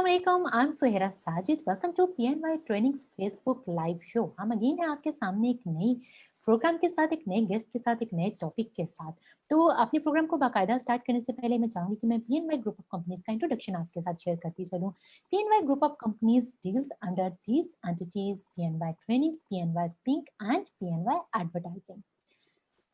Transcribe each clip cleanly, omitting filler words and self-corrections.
Assalamualaikum, I'm Suhaira Sajid. Welcome to PNY Trainings Facebook Live Show. हम again है आपके सामने एक नई प्रोग्राम के साथ, एक नए गेस्ट के साथ, एक नए टॉपिक के साथ। तो अपने प्रोग्राम को बाकायदा स्टार्ट करने से पहले मैं चाहूंगी कि मैं PNY ग्रुप ऑफ कंपनीज का इंट्रोडक्शन आपके साथ शेयर करती चलूं। PNY group of companies deals under these entities PNY training, PNY pink and PNY advertising.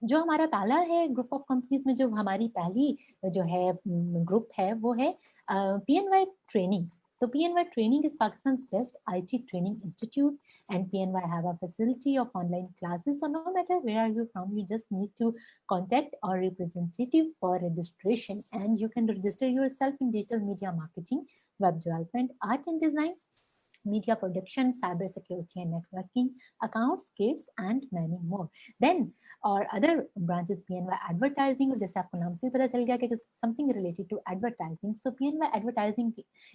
जो हमारा पहला है ग्रुप ऑफ कंपनीज में, जो हमारी पहली जो है ग्रुप है, वो है PNY training. So PNY Training is Pakistan's best IT training institute, and PNY have a facility of online classes. So no matter where are you from, you just need to contact our representative for registration, and you can register yourself in digital media marketing, web development, art and design, media production, cyber security and networking, accounts, kits, and many more. Then और other branches PNY advertising, और जैसे आपको नाम से पता चल गया कि something related to advertising. So PNY advertising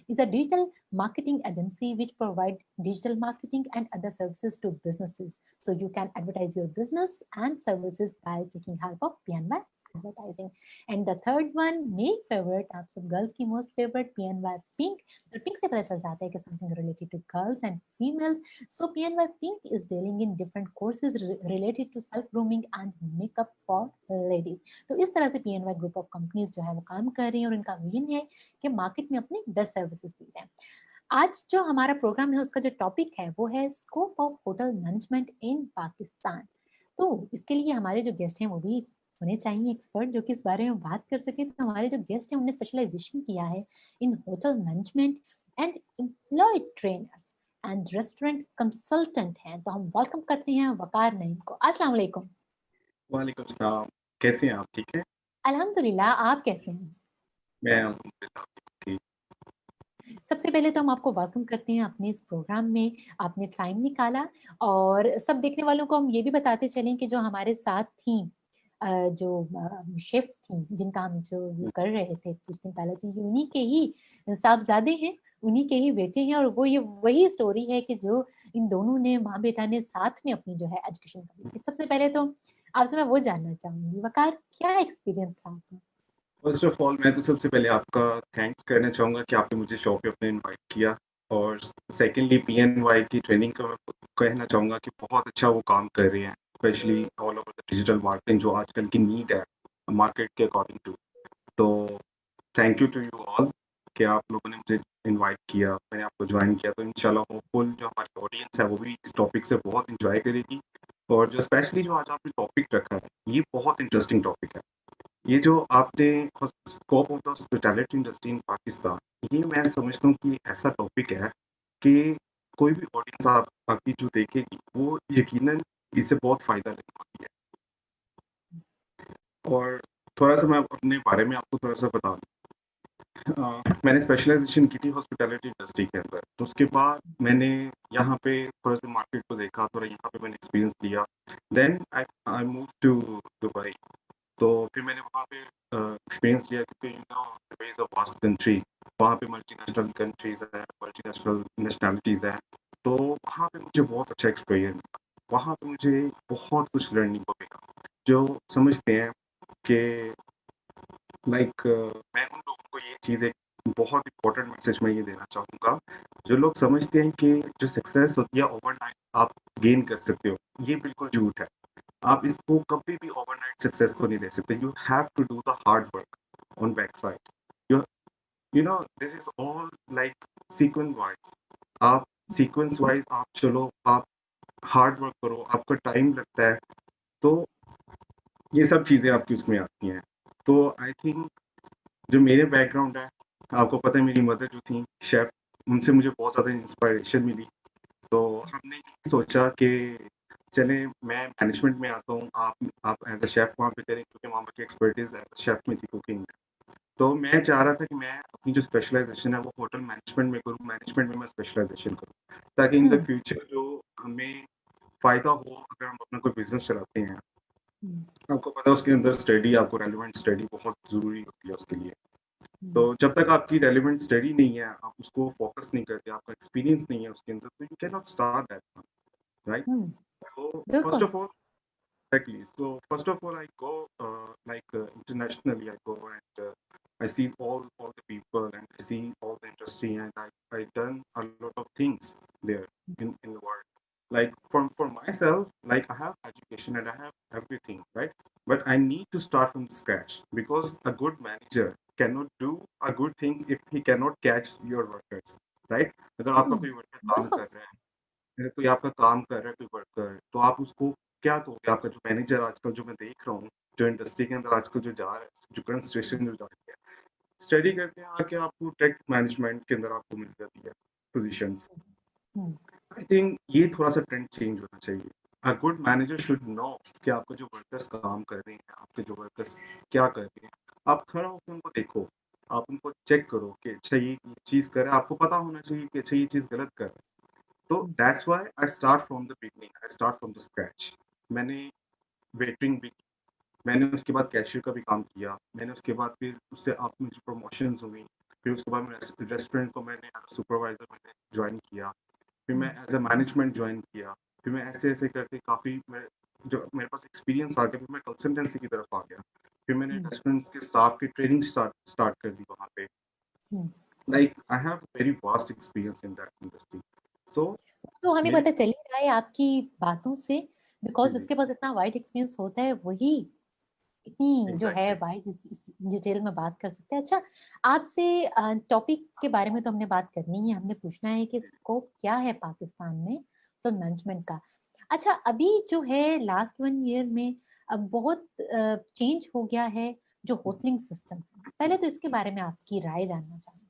is a digital marketing agency which provide digital marketing and other services to businesses. So you can advertise your business and services by taking help of PNY advertising. And the third one, मेरी favorite, आप सब girls की most favorite, PNY Pink. तो Pink से पता चल जाता है कि something related to girls and females. So PNY Pink is dealing in different courses related to self grooming and makeup for ladies. तो इस तरह से PNY group of companies जो है वो काम कर रही हैं, और इनका विजन है कि मार्केट में अपनी बेस्ट सर्विसेज दी जाए। आज जो हमारा प्रोग्राम है उसका जो टॉपिक है वो है स्कोप ऑफ होटल मैनेजमेंट इन पाकिस्तान। तो इसके लिए हमारे जो गेस्ट हैं वो भी होने चाहिए एक्सपर्ट, जो कि इस बारे में बात कर सके। तो हमारे जो गेस्ट हैं उन्होंने स्पेशलाइजेशन किया है in hotel management and employ trainers and restaurant consultant हैं। तो हम वेलकम करते हैं वकार नईम को। अस्सलाम वालेकुम। वालेकुम सलाम। कैसे हैं आप? ठीक है। अल्हम्दुलिल्लाह, आप कैसे हैं? मैं अल्हम्दुलिल्लाह ठीक। सबसे पहले तो हम आपको वेलकम करते हैं अपने इस प्रोग्राम में। आपने टाइम निकाला, और सब देखने वालों को हम ये भी बताते चलें कि जो हमारे साथ थी जो शेफ थी जिनका हम जो कर रहे थे कुछ दिन पहले, तो ये उन्हीं के ही साहबजादे हैं, उन्हीं के ही बेटे हैं, और वो ये वही स्टोरी है कि जो इन दोनों ने, माँ बेटा ने साथ में अपनी जो है एजुकेशन कंप्लीट की। सबसे पहले तो आपसे मैं वो जानना चाहूंगी, वकार, क्या एक्सपीरियंस था आपका? फर्स्ट ऑफ ऑल मैं तो सबसे पहले आपका थैंक्स करना चाहूँगा कि आपने मुझे शो पे अपने इनवाइट किया, और सेकेंडली PNY की ट्रेनिंग का मैं कहना चाहूँगा कि बहुत अच्छा वो काम कर रहे हैं, specially all over the digital marketing जो आजकल की नीड है मार्केट के अकॉर्डिंग टू। तो thank you to you all कि आप लोगों ने मुझे इनवाइट किया, मैंने आपको ज्वाइन किया। तो इंशाल्लाह होपफुल जो हमारी ऑडियंस है वो भी इस टॉपिक से बहुत इंजॉय करेगी, और जो स्पेशली जो आज आपने टॉपिक रखा है ये बहुत इंटरेस्टिंग टॉपिक है। ये जो आपने scope of the hospitality industry in Pakistan, ये मैं समझता हूँ कि ऐसा टॉपिक है कि कोई भी ऑडियंस आपकी जो देखेगी वो यकीनन इससे बहुत फ़ायदा लेने वाली है। और थोड़ा-सा मैं अपने बारे में आपको थोड़ा-सा बता दूँ। मैंने स्पेशलाइज़ेशन की थी हॉस्पिटैलिटी इंडस्ट्री के अंदर, तो उसके बाद मैंने यहाँ पे थोड़ा-सा मार्केट को देखा, थोड़ा यहाँ पे मैंने एक्सपीरियंस लिया। Then I move to Dubai. तो फिर मैंने वहाँ पे एक्सपीरियंस लिया, क्योंकि you know Dubai is a vast country, वहाँ पे मल्टीनेशनल कंट्रीज़ हैं, मल्टीनेशनल नेशनैलिटीज़ हैं, तो वहाँ पे मुझे बहुत अच्छा एक्सपीरियंस मिला। वहाँ पे मुझे बहुत कुछ लर्निंग को मिला, जो समझते हैं कि लाइक मैं उन लोगों को ये चीज़ एक बहुत इम्पोर्टेंट मैसेज मैं ये देना चाहूँगा, जो लोग समझते हैं कि जो सक्सेस होती है ओवरनाइट आप गेन कर सकते हो, ये बिल्कुल झूठ है। आप इसको कभी भी ओवरनाइट सक्सेस को नहीं ले सकते। You have to do the hard work on back side. You you know this is all like sequence wise. आप सीक्वेंस वाइज आप चलो, आप हार्ड वर्क करो, आपका टाइम लगता है, तो ये सब चीज़ें आपकी उसमें आती हैं। तो आई थिंक जो मेरे बैकग्राउंड है, आपको पता है मेरी मदर जो थी शेफ़, उनसे मुझे बहुत ज़्यादा इंस्पिरेशन मिली। तो हमने ये सोचा कि चलें मैं मैनेजमेंट में आता हूँ, आप एज़ अ शेफ़ वहाँ पे करें, क्योंकि वहाँ की एक्सपर्टीज़ एज़ अ शेफ़ में थी कुकिंग में। तो मैं चाह रहा था कि मैं अपनी जो स्पेशलाइज़ेशन है वो होटल मैनेजमेंट में करूँ, मैनेजमेंट में मैं स्पेशलाइज़ेशन करूँ, ताकि इन द फ्यूचर जो हमें फ़ायदा हो अगर हम अपना कोई बिज़नेस चलाते हैं। आपको पता है उसके अंदर स्टडी, आपको रेलेवेंट स्टडी बहुत ज़रूरी होती है उसके लिए। तो जब तक आपकी रेलेवेंट स्टडी नहीं है, आप उसको फोकस नहीं करते, आपका एक्सपीरियंस नहीं है उसके अंदर, तो you can not start that, right? So first बिल्कुल। of all, exactly. So first of all, I go like internationally. I go and I see all the people and I see all the industry, and I done a lot of things there in the world. Like for myself, like I have education and I have everything, right? But I need to start from scratch, because a good manager cannot do a good things if he cannot catch your workers, right? अगर आपका कोई worker काम बिल्कुल। कर रहा है, अगर कोई आपका काम कर रहा है कोई वर्कर, तो आप उसको क्या कहोगे? आपका जो मैनेजर आजकल जो मैं देख रहा हूँ, जो इंडस्ट्री के अंदर आजकल जो जा रहा है, जो करंट सिचुएशन जो जा रही है, स्टडी करके आके आपको टेक मैनेजमेंट के अंदर आपको मिल जाती है पोजीशंस। हुँ, आई थिंक ये थोड़ा-सा ट्रेंड चेंज होना चाहिए। अ गुड मैनेजर शुड नो कि आपके जो वर्कर्स काम कर रहे हैं, आपके जो वर्कर्स क्या कर रहे हैं। आप खड़ा होके उनको देखो, आप उनको चेक करो कि अच्छा ये चीज़ कर रहा है, आपको पता होना चाहिए कि अच्छा ये चीज़ गलत कर रहा है। तो hmm, that's why I start from the beginning, I start from the scratch. मैंने वेटरिंग भी, मैंने उसके बाद कैशियर का भी काम किया, मैंने उसके बाद फिर उससे आप मुझे प्रमोशंस हुई, फिर उसके बाद मैं रेस्टोरेंट को मैंने एज़ अ सुपरवाइज़र मैंने जॉइन किया, फिर हुँ, मैं एज़ अ मैनेजमेंट जॉइन किया, फिर मैं ऐसे-ऐसे करके काफ़ी मैं जो मेरे पास एक्सपीरियंस आ गया, फिर मैं कंसल्टेंसी की तरफ आ गया। फिर मैंने हुँ, रेस्टोरेंट्स के स्टाफ की ट्रेनिंग स्टार्ट स्टार्ट कर दी वहाँ पे। हुँ। Like I have very vast experience in that industry. So तो हमें मेरी पता चल ही रहा है आपकी बातों से, जी, बिकॉज़ जी, जिसके पास इतना वाइड एक्सपीरियंस होता है वही इतनी जो है एग्ज़ैक्टली। वाइड इस डिटेल में बात कर सकते हैं। अच्छा, आपसे टॉपिक के बारे में तो हमने बात करनी ही है, हमने पूछना है कि स्कोप क्या है पाकिस्तान में तो मैनेजमेंट का। अच्छा, अभी जो है लास्ट 1 ईयर में बहुत चेंज हो गया है जो होटलिंग सिस्टम है। पहले तो इसके बारे में आपकी राय जानना चाहूँगी।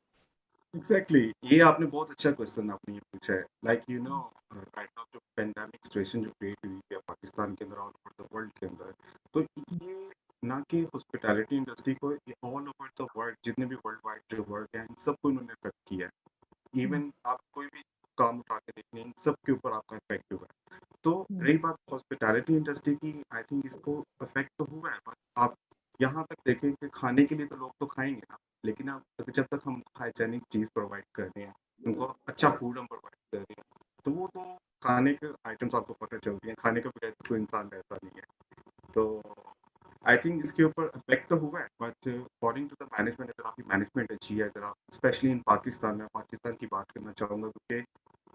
एग्जैक्टली ये आपने बहुत अच्छा क्वेश्चन आपने ये पूछा है। Like you know right now जो पेंडेमिक सिचुएशन जो क्रिएट हुई है पाकिस्तान के अंदर और ओवर द वर्ल्ड के अंदर, तो हुँ, ये ना कि हॉस्पिटैलिटी इंडस्ट्री को, ये ऑल ओवर द वर्ल्ड जितने भी वर्ल्ड वाइड जो वर्क है इन सबको इन्होंने इफेक्ट किया है। हुँ, इवन आप कोई भी काम उठा के देखिए, इन सब के ऊपर आपका इफेक्ट हुआ है। तो हुँ, रही बात हॉस्पिटैलिटी इंडस्ट्री की, आई थिंक इसको इफेक्ट तो हुआ है, बट आप यहाँ तक देखें कि खाने के लिए तो लोग तो खाएंगे ना, लेकिन आप जब तक हम हाइजेनिक चीज़ प्रोवाइड कर रहे हैं, उनको अच्छा फूड हम प्रोवाइड कर रहे हैं, तो वो तो खाने के आइटम्स आपको पता चलती हैं, खाने के बगैर तो कोई इंसान रहता नहीं है। तो आई थिंक इसके ऊपर इफेक्ट तो हुआ है, but according to the management, अगर आपकी मैनेजमेंट अच्छी है, अगर आप स्पेशली इन पाकिस्तान में, पाकिस्तान की बात करना चाहूँगा, क्योंकि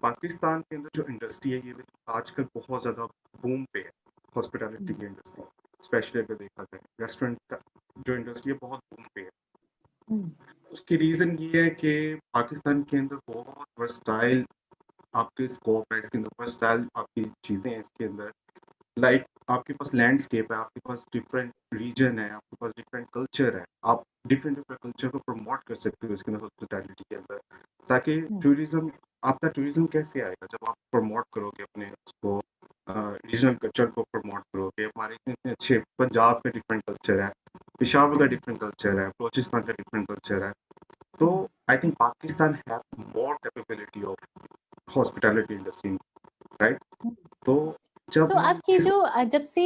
पाकिस्तान के अंदर जो इंडस्ट्री है ये आजकल बहुत ज़्यादा बूम पे है। हॉस्पिटैलिटी हुँ, की इंडस्ट्री स्पेशली अगर देखा जाए, रेस्टोरेंट का जो इंडस्ट्री है बहुत बूम पे है। हुँ, उसकी रीज़न ये है कि पाकिस्तान के अंदर बहुत वर्सटाइल आपके स्कोप है, इसके अंदर वर्सटाइल आपकी चीज़ें हैं इसके अंदर। लाइक आपके पास लैंडस्केप है, आपके पास डिफरेंट रीजन है, आपके पास डिफरेंट कल्चर है, आप डिफरेंट डिफरेंट कल्चर को प्रमोट कर सकते हो इसके अंदर हॉस्पिटैलिटी के अंदर, ताकि हुँ, टूरिज्म, आपका टूरिज्म कैसे आएगा जब आप प्रमोट करोगे अपने उसको, रीजनल कल्चर को प्रमोट करोगे। हमारे इतने इतने अच्छे पंजाब में डिफरेंट कल्चर है, पेशावर का हुँ, डिफरेंट कल्चर है, बलोचिस्तान का डिफरेंट कल्चर है। तो hmm. I think Pakistan have more capability of hospitality industry, right? Hmm. तो जब तो हम आपके इस जो जब से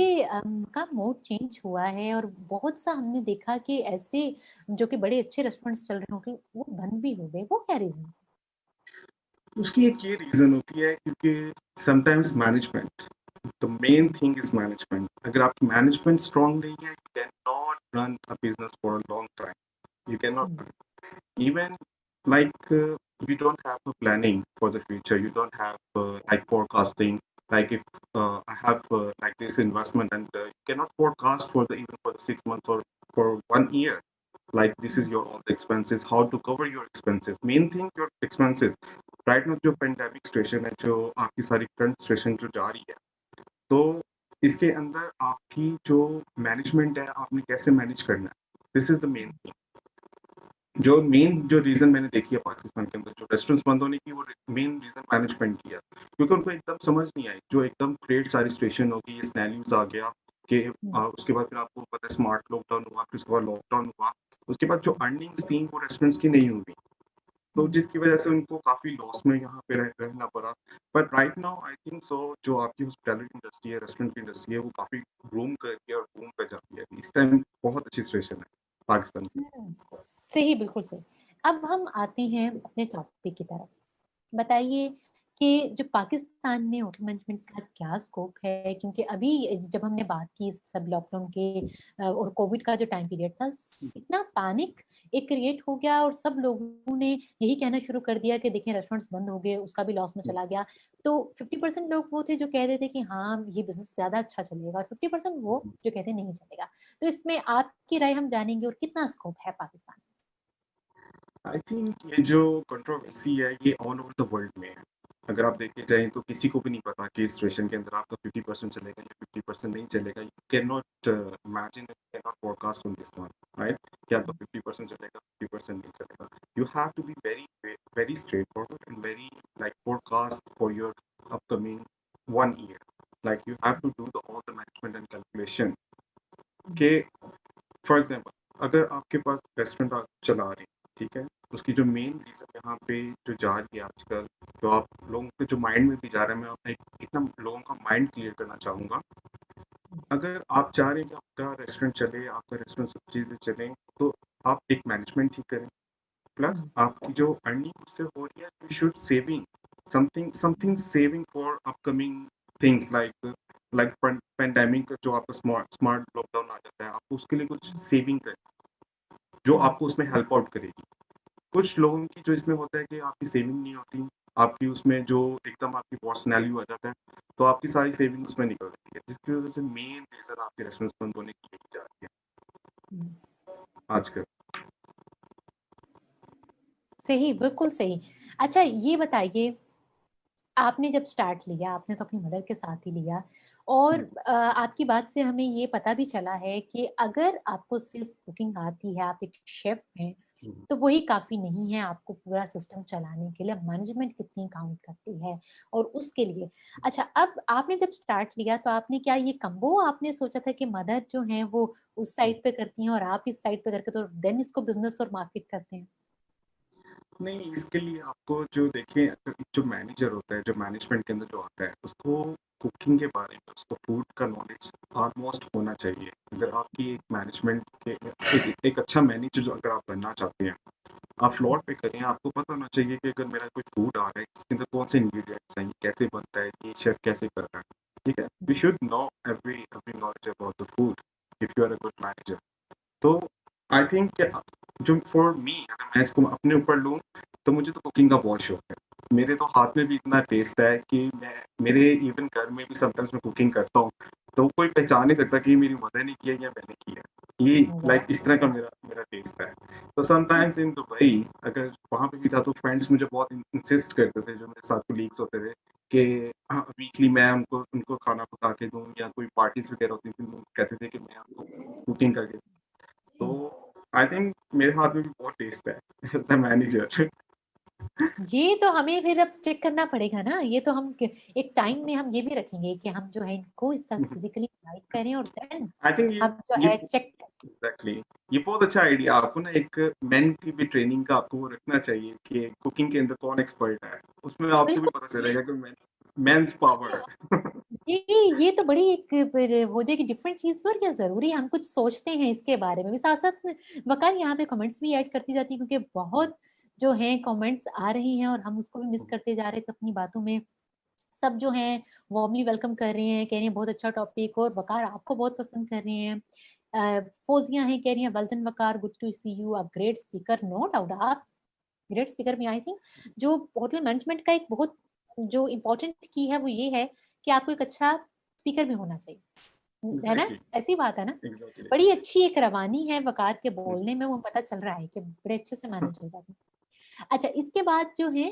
का मोड चेंज हुआ है और बहुत सा हमने देखा कि ऐसे जो कि बड़े अच्छे रेस्टोरेंट्स चल रहे होंगे वो बंद भी हो गए, वो क्या रीज़न? उसकी एक ये रीज़न होती है, क्योंकि sometimes management, the main hmm, thing is management. अगर आपकी मैनेजमेंट स्ट्रांग नहीं है, you can not run a business for a long time. You can hmm, not run even like you don't have a planning for the future, you don't have like forecasting, like if I have like this investment, and you cannot forecast for the even for the 6 months or for 1 year, like this hmm, is your all the expenses, how to cover your expenses, main thing your expenses। Right now जो pandemic situation है, जो आपकी सारी current situation जो जा रही है, तो इसके अंदर आपकी जो मैनेजमेंट है, आपने कैसे मैनेज करना है, this is the main thing. जो रीजन मैंने देखी है पाकिस्तान के अंदर जो रेस्टोरेंट्स बंद होने की, वो मेन रीजन मैनेजमेंट की है, क्योंकि उनको एकदम समझ नहीं आई, जो एकदम क्रिएट सारी सिचुएशन होगी, ये सिनेरियोस आ गया कि हुँ, उसके बाद फिर आपको पता है स्मार्ट लॉकडाउन हुआ, फिर उसके बाद लॉकडाउन हुआ, उसके बाद जो अर्निंग्स थी वो रेस्टोरेंट्स की नहीं हुई, तो हुँ, जिसकी वजह से उनको काफ़ी लॉस में यहाँ पे रहना पड़ा। But right now I think so जो आपकी हॉस्पिटैलिटी इंडस्ट्री है, रेस्टोरेंट की इंडस्ट्री है, वो काफ़ी बूम करके और बूम पे जाती है। इस टाइम बहुत अच्छी सिचुएशन है पाकिस्तान की। हुँ। सही, बिल्कुल सही। अब हम आते हैं अपने टॉपिक की तरफ। बताइए कि जो पाकिस्तान में होटल मैनेजमेंट का क्या स्कोप है, क्योंकि अभी जब हमने बात की सब लॉकडाउन के और कोविड का जो टाइम पीरियड था, इतना पैनिक एक क्रिएट हो गया और सब लोगों ने यही कहना शुरू कर दिया कि देखें रेस्टोरेंट्स बंद हो गए, उसका भी लॉस में चला गया। तो 50% लोग वो थे जो कह रहे थे कि हाँ ये बिजनेस ज्यादा अच्छा चलेगा, और 50% वो जो कहते नहीं चलेगा। तो इसमें आपकी राय हम जानेंगे, और कितना स्कोप है पाकिस्तान में। आई थिंक ये जो कंट्रोवर्सी है ये ऑल ओवर द वर्ल्ड में है। अगर आप देखे जाएं तो किसी को भी नहीं पता कि इस सिचुएशन के अंदर आपका 50% चलेगा या 50% नहीं चलेगा। You can not imagine, you can not forecast on this one, right? कि आपका 50% चलेगा, 50% नहीं चलेगा। You have to be very very straight forward and very like forecast for your upcoming 1 year. Like you have to do all the management and calculation. के for example अगर आपके पास restaurant आप चला रहे हैं, ठीक है, उसकी जो मेन रीज़न यहाँ पे जो जा रही है आजकल, तो आप लोगों के जो माइंड में भी जा रहा है, मैं अपना इतना लोगों का माइंड क्लियर करना चाहूँगा। अगर आप चाह रहे हैं कि आपका रेस्टोरेंट चले, आपका रेस्टोरेंट सब चीज़ें चले, तो आप एक मैनेजमेंट ही करें, प्लस आपकी जो अर्निंग उससे हो रही है, you should saving something saving for upcoming things like pandemic जो आपका स्मार्ट लॉकडाउन आ जाता है, आपको उसके लिए कुछ सेविंग करें जो आपको उसमें हेल्प आउट करेगी। कुछ लोगों की जो इसमें होता है कि आपकी सेविंग नहीं होती, आपकी उसमें जो एकदम आपकी पर्सनैलिटी आ जाता है, तो आपकी सारी सेविंग उसमें निकल जाती है, जिसकी वजह से मेन रीजन आपके रेस्टोरेंट बंद होने की यही जा रही है आजकल। सही, बिल्कुल सही। अच्छा ये बताइए, आपने जब स्टार्ट लिया, आपने तो अपनी मदर के साथ ही लिया, और आपकी बात से हमें ये पता भी चला है कि अगर आपको सिर्फ कुकिंग आती है, आप एक शेफ हैं, तो वही काफी नहीं है आपको पूरा सिस्टम चलाने के लिए। मैनेजमेंट कितनी काउंट करती है और उसके लिए। अच्छा, अब आपने जब स्टार्ट लिया तो आपने क्या ये कम्बो आपने सोचा था कि मदर जो है वो उस साइड पे करती हैं और आप इस साइड पे करके तो देन इसको बिजनेस और मार्केट करते हैं? नहीं, इसके लिए आपको जो देखिए, जो मैनेजर होता है, जो मैनेजमेंट के अंदर जो आता है, उसको कुकिंग के बारे में, उसको फूड का नॉलेज ऑलमोस्ट होना चाहिए। अगर आपकी एक मैनेजमेंट के एक अच्छा मैनेजर जो अगर आप बनना चाहते हैं, आप फ्लोर पे करें, आपको पता होना चाहिए कि अगर मेरा कोई फूड आ रहा है, इसके अंदर कौन से इंग्रेडिएंट्स हैं, ये कैसे बनता है, ये शेफ कैसे कर रहा है, ठीक है? You should know every knowledge about the food if you are a good manager. तो आई थिंक जो फॉर मी, अगर मैं इसको अपने ऊपर लूँ, तो मुझे तो कुकिंग का बहुत शौक है। मेरे तो हाथ में भी इतना टेस्ट है कि मैं मेरे इवन घर में भी समटाइम्स मैं कुकिंग करता हूँ, तो कोई पहचान नहीं सकता कि मेरी मदर ने किया या मैंने किया। ये वाह। लाइक इस तरह का मेरा मेरा टेस्ट है। तो समटाइम्स इन दुबई अगर वहाँ पे भी था, तो फ्रेंड्स मुझे बहुत इंसिस्ट करते थे, जो मेरे साथ कोलीग्स होते थे, कि वीकली मैं उनको उनको खाना पका के दूँ, या कोई पार्टीज वगैरह होती थी, वो कहते थे कि मैं उनको कुकिंग करके। तो आई थिंक मेरे हाथ में भी बहुत टेस्ट है एज अ मैनेजर। ये तो हमें फिर अब चेक करना पड़ेगा ना, ये तो हम एक टाइम में हम ये भी रखेंगे कि हम जो है इनको इस तरह से फिजिकली गाइड करें और देन आई थिंक हम जो ये है चेक। एग्जैक्टली ये बहुत अच्छा आइडिया। आपको ना एक मेन की भी ट्रेनिंग का आपको वो रखना चाहिए कि कुकिंग के अंदर कौन एक्सपर्ट है, उसमें आपको भी बिल्कुल। पता चलेगा कि मेंस पावर। ये तो बड़ी एक फिर हो जाएगी डिफरेंट चीज पर। क्या जरूरी है हम कुछ सोचते हैं इसके बारे में भी, साथ साथ वकार यहाँ पे कमेंट्स भी ऐड करती जाती है, क्योंकि बहुत जो है कमेंट्स आ रही हैं और हम उसको भी मिस करते जा रहे थे अपनी बातों में। सब जो हैं वार्मली वेलकम कर रहे हैं, कह रही हैं बहुत अच्छा टॉपिक, और वकार आपको बहुत पसंद कर रहे हैं। फौजिया हैं, कह रही हैं well done Waqar, good to see you, a great speaker. No doubt आप ग्रेट स्पीकर भी। आई थिंक जो होटल मैनेजमेंट का एक बहुत जो इम्पोर्टेंट की है वो ये है कि आपको एक अच्छा स्पीकर भी होना चाहिए, है ना? एग्जैक्टली ऐसी बात है ना। एग्जैक्टली। बड़ी अच्छी एक रवानी है वकार के बोलने में, वो पता चल रहा है कि बड़े अच्छे से मैनेज हो जाते हैं। अच्छा, इसके बाद जो है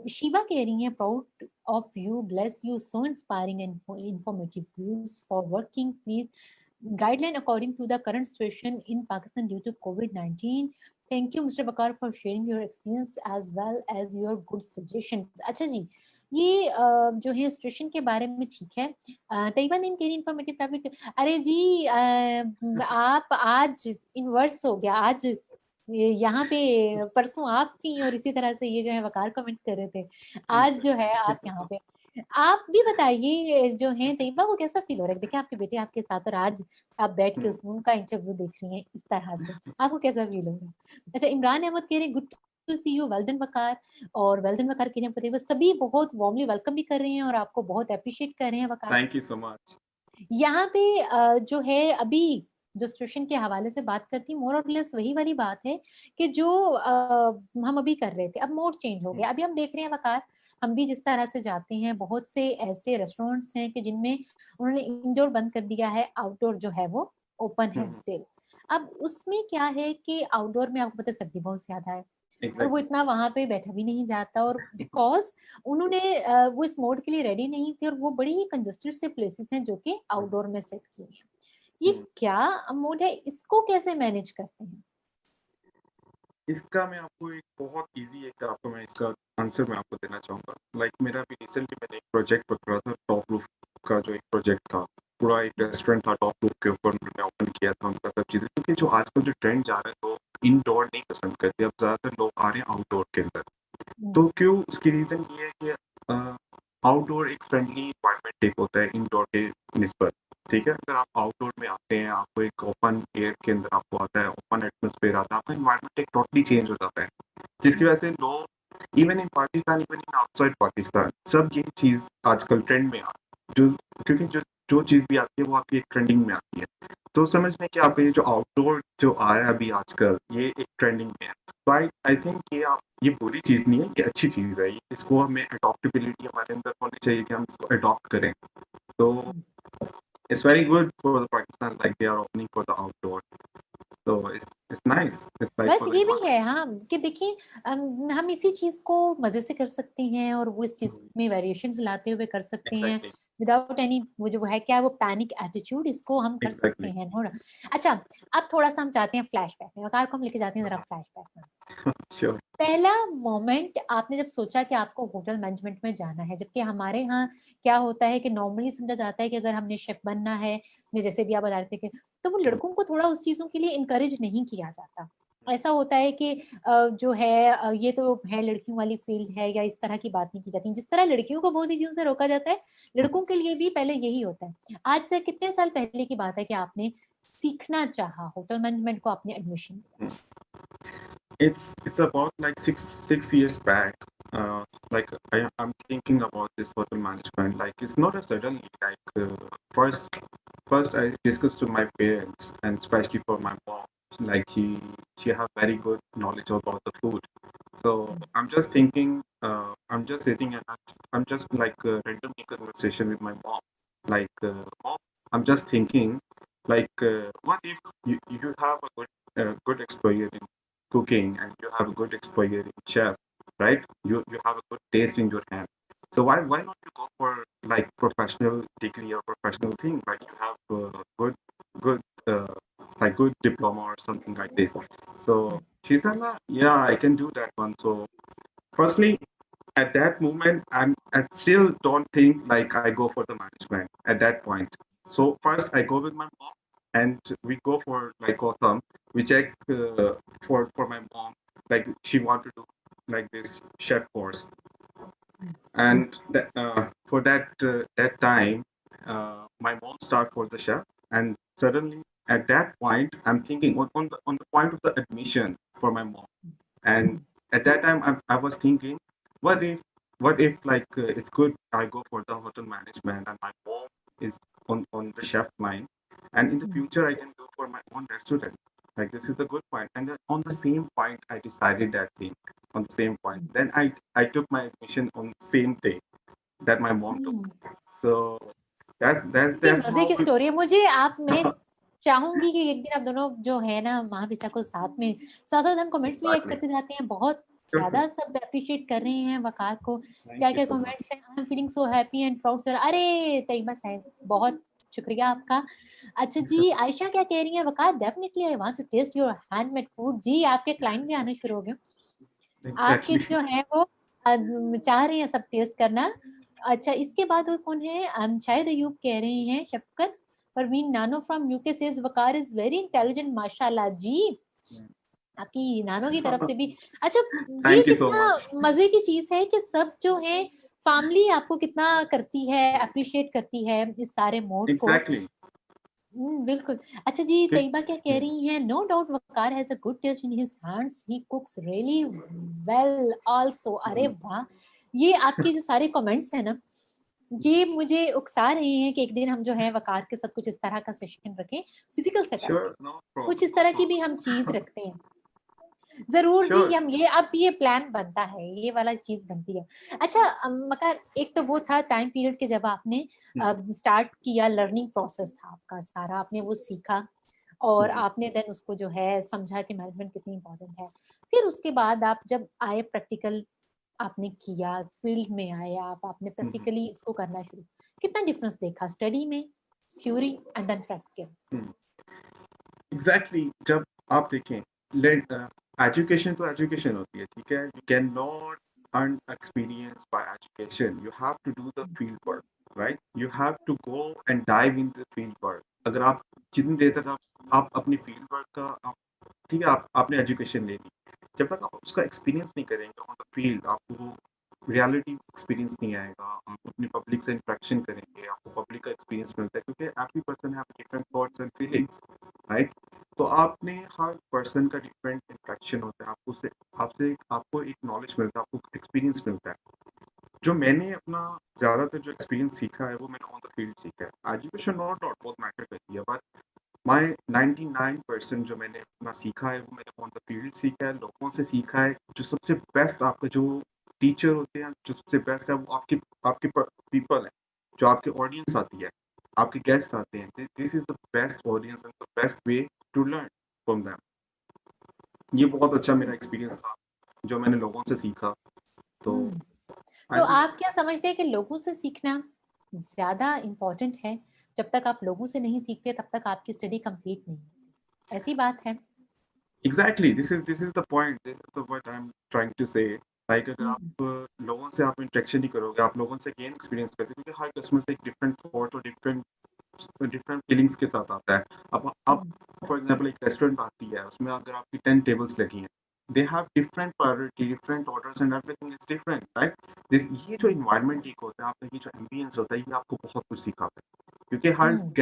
शिवा कह रही है proud of you, bless you, so inspiring and informative views for working, please guideline according to the current situation in Pakistan due to COVID-19. Thank you, Mr. Bakar, for sharing your experience as well as your good suggestions. अच्छा जी, ये जो है situation के बारे में ठीक है। तैयबा ने कह इंफॉर्मेटिव टॉपिक। अरे जी, आप आज इनवर्स हो गया। आज यहाँ पे परसों आप थी, और इसी तरह से ये जो है वकार कमेंट कर रहे थे। आज जो है आप यहाँ पे। आप भी बताइए जो है तैयबा को कैसा फील हो रहा है? देखिए आपके बेटे आपके साथ, और आज आप बैठ के उनका इंटरव्यू देख रही हैं इस तरह से, आपको कैसा फील हो रहा है? अच्छा, इमरान अहमद कह रहे good to see you well done Waqar, और वेल डन वकार कहने पर सभी बहुत वार्मली वेलकम भी कर रहे हैं और आपको बहुत अप्रिशिएट कर रहे हैं Waqar. Thank you so much. यहाँ पे जो है अभी जो सिचुएशन के हवाले से बात करती मोर और लेस वही वाली बात है कि जो हम अभी कर रहे थे, अब मोड चेंज हो गया। अभी हम देख रहे हैं वकार, हम भी जिस तरह से जाते हैं, बहुत से ऐसे रेस्टोरेंट्स हैं कि जिनमें उन्होंने इंडोर बंद कर दिया है, आउटडोर जो है वो ओपन है स्टिल। अब उसमें क्या है कि आउटडोर में आपको पता है सर्दी बहुत ज्यादा है और वो एग्जैक्टली। इतना वहां पे बैठा भी नहीं जाता, और बिकॉज उन्होंने वो इस मोड के लिए रेडी नहीं थे, और वो बड़ी ही कंजस्टेड से प्लेसेस हैं जो कि आउटडोर में सेट की हैं। ये क्या मोड है, इसको कैसे मैनेज करते हैं? इसका मैं आपको एक बहुत इजी एक आपको मैं इसका आंसर मैं आपको देना चाहूँगा। लाइक मेरा भी रिसेंटली मैंने एक प्रोजेक्ट पकड़ा था, टॉप रूफ का जो एक प्रोजेक्ट था, पूरा एक रेस्टोरेंट था टॉप रूफ के ऊपर मैं ओपन किया था उनका सब चीज़ें। क्योंकि जो आजकल जो ट्रेंड जा रहा है, लोग इनडोर नहीं पसंद करते, अब ज़्यादातर लोग आ रहे हैं आउटडोर के अंदर। तो क्यों, उसकी रीज़न ये है कि आउटडोर एक फ्रेंडली इन्वायरमेंट एक होता है इनडोर के निस्बत। ठीक है, अगर आप आउटडोर में आते हैं, आपको एक ओपन एयर के अंदर आपको आता है, ओपन एटमोस्फेयर आता है, आपका इन्वायरमेंट एक टोटली चेंज हो जाता है, जिसकी वजह से लोग even in Pakistan, even in outside Pakistan, सब ये चीज़ आजकल ट्रेंड में आ जो क्योंकि जो जो चीज़ भी आती है वो आपकी एक ट्रेंडिंग में आती है। तो समझ में कि आपका ये जो आउटडोर जो आ रहा है अभी आजकल, ये एक ट्रेंडिंग में है। तो आई थिंक ये बुरी चीज़ नहीं है, ये अच्छी चीज़ है। इसको हमें अडॉप्टेबिलिटी हमारे अंदर होनी चाहिए कि हम इसको अडॉप्ट करें। तो it's very good for the Pakistan, like they are opening for the outdoor. So it's nice. It's like बस for the ये भी environment. है हाँ कि देखिए हम इसी चीज को मजे से कर सकते हैं और वो इस चीज में वेरिएशंस लाते हुए कर सकते हैं Exactly. विदाउट एनी, वो जो है क्या, वो पैनिक एटीट्यूड, इसको हम कर सकते Exactly. हैं थोड़ा। अच्छा, अब थोड़ा सा हम चाहते हैं फ्लैशबैक में, वकार को हम लेके जाते हैं जरा फ्लैशबैक में। Sure. पहला मोमेंट आपने जब सोचा कि आपको होटल मैनेजमेंट में जाना है, जबकि हमारे यहाँ क्या होता है कि नॉर्मली समझा जाता है कि अगर हमने शेफ बनना है, जैसे भी आप बता रहे थे कि, तो वो लड़कों को थोड़ा उस चीजों के लिए इनकरेज नहीं किया जाता। ऐसा होता है कि जो है ये तो है लड़कियों वाली फील्ड है, या इस तरह की बात नहीं की जाती। जिस तरह लड़कियों को बहुत सी चीजों से रोका जाता है, लड़कों के लिए भी पहले यही होता है। आज से कितने साल पहले की बात है कि आपने सीखना चाहा होटल मैनेजमेंट को, आपने एडमिशन लिया? It's about like six years back. Like I'm thinking about this hotel management. Like it's not a suddenly. Like first I discussed to my parents, and especially for my mom. Like she have very good knowledge about the food. So I'm just thinking. I'm just sitting and I'm just like randomly conversation with my mom. Like mom, I'm just thinking. Like what if you have a good experience in cooking and you have a good exposure in chef, right? You have a good taste in your hand. So why not you go for like professional degree or professional thing? Like you have good like good diploma or something like this. So she said, "Nah, yeah, I can do that one." So firstly, at that moment, I still don't think like I go for the management at that point. So first I go with my mom and we go for like Gotham. We check for my mom, like she want to do like this chef course. And for that time, my mom start for the chef, and suddenly at that point, I'm thinking on the point of the admission for my mom, and at that time I was thinking, what if what if like it's good I go for the hotel management and my mom is on the chef line, and in the future I can go for my own restaurant. Like this is the good point, and then on the same point I decided that thing on the same point. Then I took my admission on the same day that my mom took. So कितनी that's मजे how की story है। मुझे आप, मैं चाहूंगी कि एक दिन आप दोनों जो है ना माँ पिता को साथ में, साथ साथ हम कमेंट्स भी ऐड exactly. करते जाते हैं। बहुत ज्यादा सब अप्रिशिएट कर रहे हैं वकार को, क्या Thank you क्या so much. कमेंट्स हैं। I am feeling so happy and proud sir. अरे तैयबा साहब, बहुत शुक्रिया आपका। अच्छा जी, आयशा क्या कह रही है? Waqar, definitely I want to test your handmade food. जी, आपके क्लाइंट भी आने शुरू हो गए, आपके Exactly. जो है वो चाह रहे हैं सब टेस्ट करना। अच्छा, इसके बाद और कौन है? शायद अयूब कह रहे हैं, शफकत परवीन नानो from UK says Waqar is very intelligent माशाल्लाह जी, आपकी नानो की तरफ से भी। अच्छा, ये Thank you so कितना much. मजे की चीज है कि सब जो है फैमिली आपको कितना करती है, अप्रिशिएट करती है इस सारे मोड को। Exactly. बिल्कुल। अच्छा जी, कि कई बार क्या कह रही हैं, no doubt Waqar has a good taste in his hands, he cooks really well also. अरे हुँ, वाह! ये आपके जो सारे कमेंट्स हैं ना, ये मुझे उकसा रहे हैं कि एक दिन हम जो है वकार के साथ कुछ इस तरह का सेशन रखें, फिजिकल सेटअप पे। श्योर, नो कुछ इस प्रॉब्लम, नो तरह की भी हम चीज़ प्रॉब्लम। रखते हैं। ज़रूर जी, श्योर। हम ये अब ये प्लान बनता है, ये वाला चीज़ बनती है। अच्छा मगर एक तो वो था टाइम पीरियड के जब आपने हुँ, स्टार्ट किया, लर्निंग प्रोसेस था आपका सारा, आपने वो सीखा और हुँ, आपने देन उसको जो है समझा कि मैनेजमेंट कितनी इम्पोर्टेंट है। फिर उसके बाद आप जब आए प्रैक्टिकल आपने किया, फील्ड में आए आप, आपने हुँ, हुँ, प्रैक्टिकली इसको करना शुरू कितना डिफरेंस देखा स्टडी में, theory and then practical? Hmm. Exactly, जब आप देखें, एजुकेशन तो एजुकेशन होती है, ठीक है? You can not earn experience by education, you have to do the field work, right? You have to go and dive in the field work. अगर आप जितनी देर तक आप अपनी फील्ड वर्क का आप ठीक है, आपने एजुकेशन ले ली, जब तक आप उसका एक्सपीरियंस नहीं करेंगे ऑन द फील्ड, आपको रियलिटी एक्सपीरियंस नहीं आएगा। आप अपनी पब्लिक से इंटरेक्शन करेंगे, आपको पब्लिक का एक्सपीरियंस मिलता है, क्योंकि every person have different thoughts and feelings, right? तो आपने हर पर्सन का डिफरेंट इंटरेक्शन होता है, आपको से आपसे आपको एक नॉलेज मिलता है, आपको एक्सपीरियंस मिलता है। जो मैंने अपना ज़्यादातर जो एक्सपीरियंस सीखा है, वो मैंने ऑन द फील्ड सीखा है। एजुकेशन नो डाउट बहुत मैटर करती है, बट माय 99% जो मैंने अपना सीखा है, वो मैंने ऑन द फील्ड सीखा है, लोगों से सीखा है। जो सबसे बेस्ट आपका जो टीचर होते हैं, जो सबसे बेस्ट है, वो आपके आपके पीपल है, जो आपकी ऑडियंस आती है, आपके गेस्ट आते हैं। This is the best audience and the best way to learn from them. ये बहुत अच्छा मेरा एक्सपीरियंस था, जो मैंने लोगों से सीखा। तो हुँ। आई तो थिंक आप क्या समझते हैं कि लोगों से सीखना ज़्यादा इम्पोर्टेंट है? जब तक आप लोगों से नहीं सीखते तब तक आपकी स्टडी कंप्लीट नहीं होती। ऐसी बात है? Exactly, this is the point, this is the what I am trying to say. Like अगर हुँ, आप लोगों से आप इंटरेक्शन नहीं करोगे, आप लोगों से गेन एक्सपीरियंस करते हो, क्योंकि हर कस्टमर एक डिफरेंट थॉट और डिफरेंट डिफरेंट फीलिंग्स के साथ आता है। अब आप हुँ, फॉर एग्जांपल एक रेस्टोरेंट आती है, उसमें अगर आपकी 10 टेबल्स लगी हैं, they have different priority, different orders and everything is different, right? This ये जो हुँ, एनवायरनमेंट एक होता है, आपका ये जो एम्बियंस होता है, ये आपको बहुत कुछ सिखाता है, क्योंकि हुँ,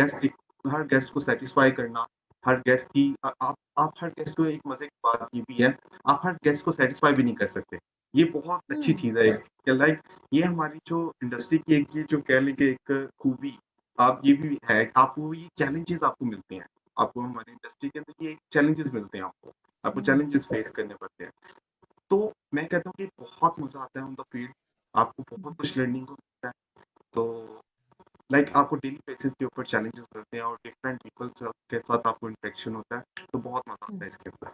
हर गेस्ट को सेटिस्फाई करना, हर गेस्ट की आप हर गेस्ट को एक मजे की बात ये भी है, आप हर गेस्ट को सेटिस्फाई भी नहीं कर सकते। ये बहुत अच्छी हुँ, चीज है, लाइक ये हमारी जो इंडस्ट्री की एक ये जो कह लें कि एक खूबी, आप ये भी है, आपको ये चैलेंजेस आपको मिलते हैं, आपको हमारी इंडस्ट्री के अंदर ये चैलेंजेस मिलते हैं, आपको हुँ, चैलेंजेस फेस करने पड़ते हैं। तो मैं कहता हूँ कि बहुत मजा आता है ऑन द फील्ड, आपको बहुत हुँ, कुछ लर्निंग को मिलता है। तो लाइक आपको डेली बेसिस के ऊपर चैलेंजेस मिलते हैं और डिफरेंट पीपल के साथ आपको इंटरेक्शन होता है, तो बहुत मजा हुँ, आता है इसके अंदर।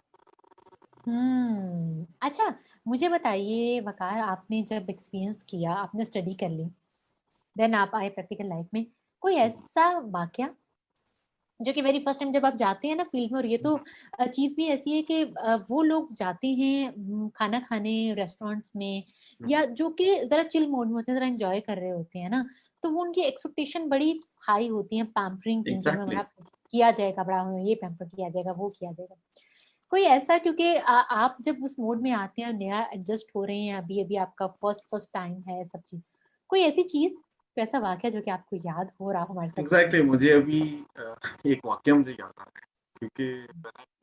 अच्छा मुझे बताइए वकार, आपने जब एक्सपीरियंस किया, आपने स्टडी कर ली, देन आप आए प्रैक्टिकल लाइफ में, कोई ऐसा वाकया जो कि वेरी फर्स्ट टाइम जब आप जाते हैं ना फील्ड में, और ये तो चीज़ भी ऐसी है कि वो लोग जाते हैं खाना खाने रेस्टोरेंट्स में, या जो कि ज़रा चिल मोड में होते हैं, ज़रा एन्जॉय कर रहे होते हैं ना, तो वो उनकी एक्सपेक्टेशन बड़ी हाई होती है, पैम्परिंग की, हमें एग्जैक्टली। बड़ा किया जाएगा, बड़ा हमें ये पैम्पर किया जाएगा, वो किया जाएगा। कोई ऐसा, क्योंकि आप जब उस मोड में आते हैं, नया एडजस्ट हो रहे हैं, अभी-अभी आपका फर्स्ट फर्स्ट टाइम है सब चीज़। कोई ऐसी चीज़, कोई ऐसा वाकया जो कि आपको याद हो और आप हमारे साथ शेयर एग्जैक्टली, करें? मुझे अभी एक वाक्य मुझे याद आ रहा है, क्योंकि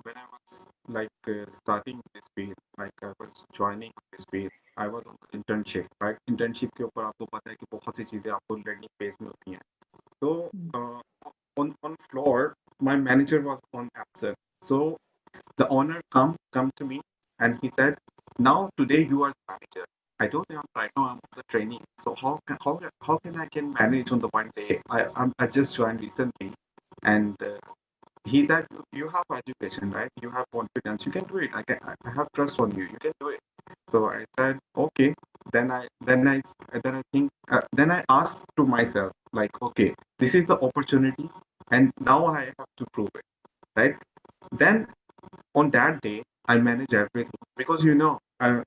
when I was like starting this field, like I was joining this field, I was on internship, right? Internship के ऊपर आपको पता है कि बहुत सी चीजें आपको लर्निंग फेज में होती हैं। तो हुँ, on floor, my manager was on absent, so the owner come to me and he said, now today you are the manager. I told him right now I'm on the training, so how can I can manage on the one day? I just joined recently, and he said, you have education, right? You have confidence, you can do it. I have trust on you, you can do it. So I said, okay. Then I asked to myself, like, okay, this is the opportunity, and now I have to prove it, right? Then on that day, I manage everything, because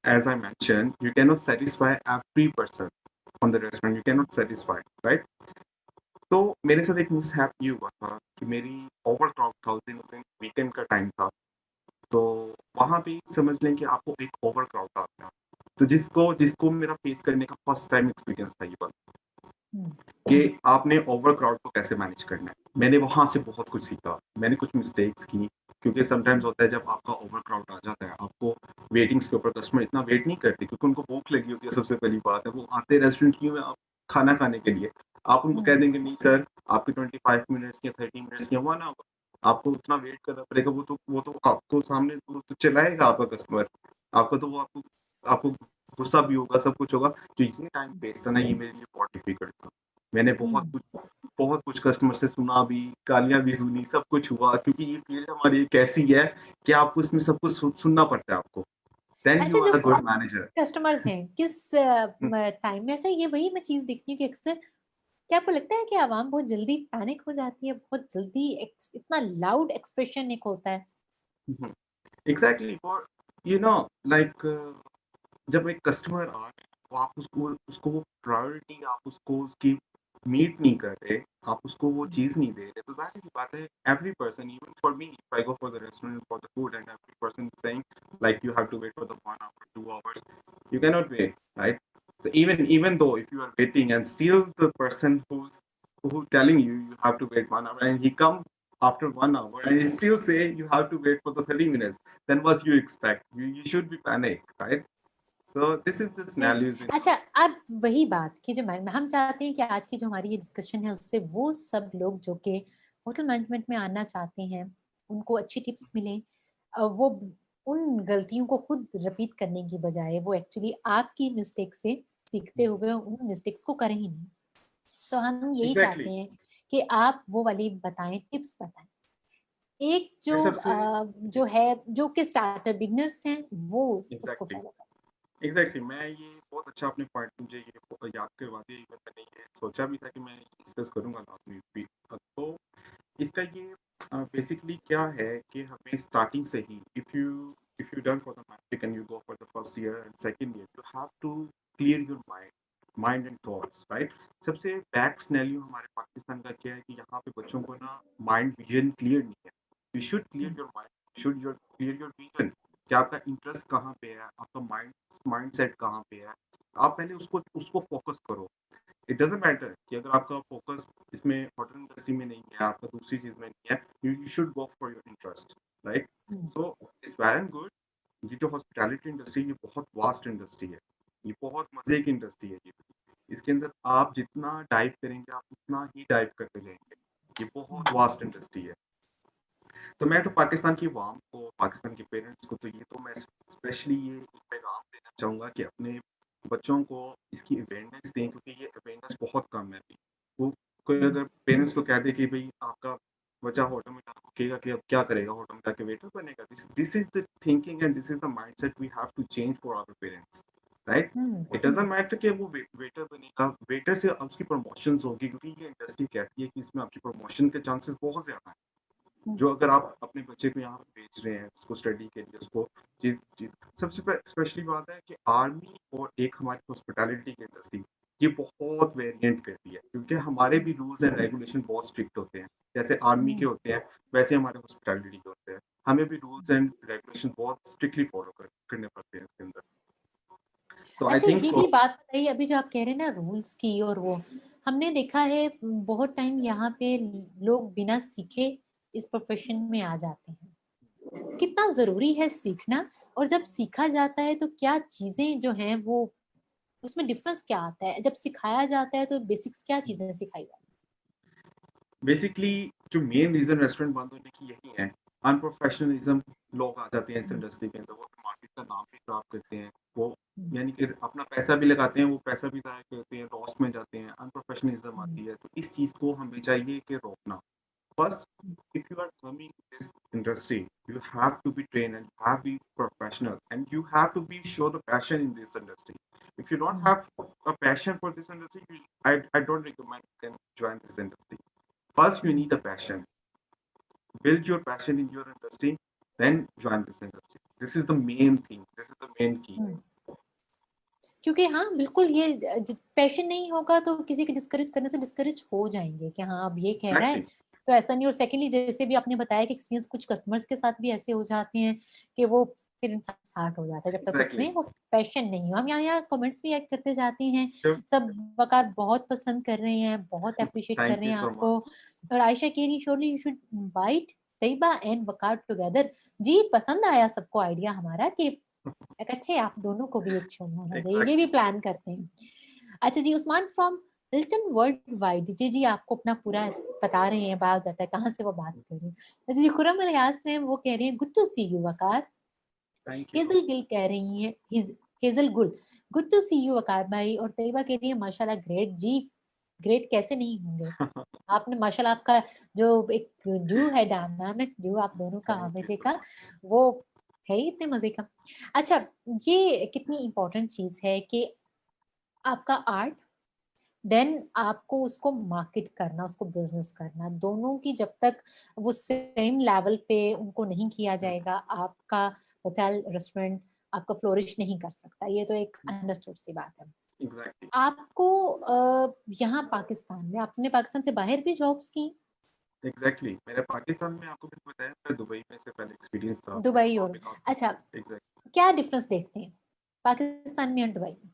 as I mentioned, you cannot satisfy every person on the restaurant. You cannot satisfy, right? तो मेरे साथ एक mishap ये हुआ था कि मेरी ओवरक्राउड था, उस दिन वीकेंड का टाइम था। तो वहाँ पे समझ लें कि आपको एक ओवरक्राउड आता है, तो जिसको जिसको मेरा फेस करने का फर्स्ट टाइम एक्सपीरियंस था ये वाला। हम्म, कि आपने ओवरक्राउड को कैसे मैनेज करना है। मैंने वहाँ से बहुत कुछ सीखा, मैंने कुछ मिस्टेक्स की, क्योंकि समटाइम्स होता है जब आपका ओवरक्राउड आ जाता है, आपको वेटिंग्स के ऊपर कस्टमर इतना वेट नहीं करते क्योंकि उनको भूख लगी होती है, सबसे पहली बात है। वो आते हैं रेस्टोरेंट की में आप खाना खाने के लिए, आप उनको कह देंगे नहीं सर आपके 25 मिनट्स या 30 मिनट्स या 1 आवर, आपको उतना वेट करना पड़ेगा। वो तो आपको सामने वो तो चिल्लाएगा आपका कस्टमर, आपका तो वो आपको आपको गुस्सा भी होगा, सब कुछ होगा। तो ये टाइम वेस्ट था ना, ये मेरे लिए बहुत डिफिकल्ट था। मैंने हम्म। बहुत कुछ कस्टमर से सुना भी, गालियाँ भी सुनी, सब कुछ हुआ, क्योंकि ये फील्ड हमारी एक ऐसी है कि आपको इसमें सब कुछ सुनना पड़ता है आपको। देन अच्छा, यू जो are a good manager. Customers हैं किस टाइम में, ऐसा ये वही मैं चीज देखती हूँ कि अक्सर, क्या आपको लगता है कि आवाम बहुत जल्दी पैनिक हो जाती है, बहुत जल्दी इतना लाउड एक्सप्रेशन एक होता है? Exactly for you know like जब एक कस्टमर आ रहे हैं, तो आप उसको उसको वो प्रायोरिटी, आप उसको उसकी मीट नहीं कर रहे, आप उसको वो चीज़ नहीं दे रहे, तो ज़ाहिर सी बात है every person, even for me, if I go for the restaurant for the food and every person is saying like you have to wait for the 1 hour 2 hours, you cannot wait, right? So even though if you are waiting and still the person who's telling you you have to wait 1 hour and he come after 1 hour and he still say you have to wait for the 30 minutes, then what you expect? You should be panicked, right? So this is the नहीं, scenarios in अच्छा, अब वही बात कि जो हम चाहते हैं कि आज की जो हमारी ये डिस्कशन है उससे वो सब लोग जो कि होटल मैनेजमेंट में आना चाहते हैं उनको अच्छी टिप्स मिले, वो उन गलतियों को खुद रिपीट करने की बजाय वो एक्चुअली आपकी मिस्टेक से सीखते हुए उन मिस्टेक्स को करें ही नहीं। तो हम यही चाहते एग्जैक्टली हैं कि आप वो वाली बताएं, टिप्स बताएं। एक मैं जो सबसे जो है, जो कि स्टार्टर बिगनर्स हैं, वो उसको एग्जैक्टली फॉलो करें। एग्जैक्टली मैं ये बहुत अच्छा आपने पॉइंट मुझे ये याद करवा दिया। इवन मैंने ये सोचा भी था कि मैं डिस्कस करूंगा लास्ट वीक भी। तो इसका ये बेसिकली क्या है कि हमें स्टार्टिंग से ही if you done for the matric and you go for the first year and second year, you have to clear your mind and thoughts, right? सबसे बैक सिनेरियो हमारे पाकिस्तान का क्या है कि यहाँ पे बच्चों को ना माइंड विजन क्लियर नहीं है। You should clear your mind, should your clear your vision कि आपका इंटरेस्ट कहाँ पे है, आपका माइंड सेट कहाँ पे है। आप पहले उसको उसको फोकस करो। इट डजंट मैटर कि अगर आपका फोकस इसमें होटल इंडस्ट्री में नहीं है, आपका दूसरी चीज में नहीं है, you should go for your interest, right? So it's well and good. ये जो हॉस्पिटैलिटी इंडस्ट्री, ये बहुत वास्ट इंडस्ट्री है, ये बहुत मजे की इंडस्ट्री है। ये इसके अंदर आप जितना डाइव करेंगे आप उतना ही डाइव करते जाएंगे। ये बहुत वास्ट इंडस्ट्री है। तो मैं तो पाकिस्तान की अवाम को, पाकिस्तान के पेरेंट्स को, तो ये तो मैं स्पेशली ये एक पैगाम देना चाहूँगा कि अपने बच्चों को इसकी अवेयरनेस दें, क्योंकि ये अवेयरनेस बहुत कम है अभी। वो कोई अगर पेरेंट्स को कह दे कि भाई आपका बच्चा होटल में जाकर रुकेगा कि अब क्या करेगा, होटल में जाके वेटर बनेगा, this is the thinking and this is the mindset we have to change for our parents, right? It doesn't matter कि वो वेटर बनेगा, वेटर से उसकी प्रमोशन होगी, क्योंकि ये इंडस्ट्री कहती है कि इसमें आपकी प्रमोशन के चांसेस बहुत ज्यादा है। जो अगर आप अपने बच्चे को यहाँ पे भेज रहे हैं उसको स्टडी के लिए, उसको चीज चीज सबसे स्पेशली बात है कि आर्मी और एक हमारी हॉस्पिटैलिटी की इंडस्ट्री, ये बहुत वेरिएंट करती है, क्योंकि हमारे भी रूल्स एंड रेगुलेशन बहुत स्ट्रिक्ट होते हैं। जैसे आर्मी के होते हैं वैसे हमारे हॉस्पिटैलिटी के होते हैं, हमें भी रूल्स एंड रेगुलेशन बहुत स्ट्रिक्टली फॉलो करने पड़ते हैं इसके अंदर। तो आई अच्छा, थिंक ये सो। भी बात बताइए, अभी जो आप कह रहे हैं ना रूल्स की, और वो हमने देखा है बहुत टाइम यहाँ पे लोग बिना सीखे इस प्रोफेशन में आ जाते हैं। कितना जरूरी है सीखना, और जब सीखा जाता है तो क्या चीजें जो हैं वो, उसमें डिफरेंस क्या आता है? जब सिखाया जाता है तो बेसिक्स क्या चीजें सिखाई जाती बेसिकली जो मेन रीजन रेस्टोरेंट बंद होने की यही है, अनप्रोफेशनलिज्म। लोग आ जाते हैं इस हैं? इंडस्ट्री के अंदर, वो मार्केट का नाम भी खराब करते हैं, वो हम्म, यानी कि अपना पैसा भी लगाते हैं, वो पैसा भी जाया करते हैं, लॉस में जाते हैं, अनप्रोफेशनलिज्म हम्म, आती है। तो इस चीज को हमें चाहिए कि रोकना। First, if you are coming to this industry, you have to be trained and have be professional, and you have to be show the passion in this industry. If you don't hmm. have a passion for this industry, I don't recommend you can join this industry. First, you need a passion. Build your passion in your industry, then join this industry. This is the main thing. This is the main key. हम्म। क्योंकि हाँ बिल्कुल, ये passion नहीं होगा तो किसी के discourage करने से डिस्करेज हो जाएंगे कि हाँ अब ये कह रहा है Exactly. तो ऐसा नहीं। और सेकेंडली, जैसे भी आपने बताया कि एक्सपीरियंस कुछ कस्टमर्स के साथ भी ऐसे हो जाते हैं कि वो फिर इंसान स्टार्ट हो जाता है, जब तक एग्जैक्टली। उसमें वो पैशन नहीं हो। हम यहाँ कमेंट्स भी ऐड करते जाते हैं, जब सब वकार बहुत पसंद कर रहे हैं, बहुत अप्रिशिएट कर थैंक रहे यू हैं सो आपको। मच। और आयशा कह रही surely you should bite Tayyaba and Waqar together. जी पसंद आया सबको आइडिया हमारा कि एक अच्छे आप दोनों को भी एक शो में होना चाहिए, ये भी एग्जैक्टली। प्लान करते हैं। अच्छा जी, Usman from Hilton world wide, जी जी आपको अपना पूरा बता रहे हैं, बात जाता है कहाँ से वो बात कर रहे हैं। अच्छा जी, खुरम अलियास ने वो कह रही है good to see you Waqar. Thank you. Hazel Gill कह रही है Hazel Gul, good to see you Waqar भाई। और तैयबा कह रही है माशाल्लाह ग्रेट जी। ग्रेट कैसे नहीं होंगे आपने, माशाल्लाह आपका जो एक ड्यू है, डायनामिक ड्यू आप दोनों का थैंक यू हमेशा सो का, वो है ही इतने मजे का। अच्छा, ये कितनी इंपॉर्टेंट चीज है कि आपका आर्ट, देन आपको उसको मार्केट करना, उसको बिजनेस करना, दोनों की जब तक वो सेम लेवल पे उनको नहीं किया मच। जाएगा, आपका होटल रेस्टोरेंट आपका फ्लोरिश नहीं कर सकता। ये तो एक अंडरस्टूड सी बात है। एग्जैक्टली। आपको यहाँ पाकिस्तान में, आपने पाकिस्तान से बाहर भी जॉब्स की? एग्जैक्टली, मेरा पाकिस्तान में आपको मैंने बताया, मैं दुबई में से पहले एक्सपीरियंस था, मैंने दुबई वहाँ और, पे काफी। अच्छा, एग्जैक्टली। क्या डिफरेंस देखते हैं पाकिस्तान में और दुबई में?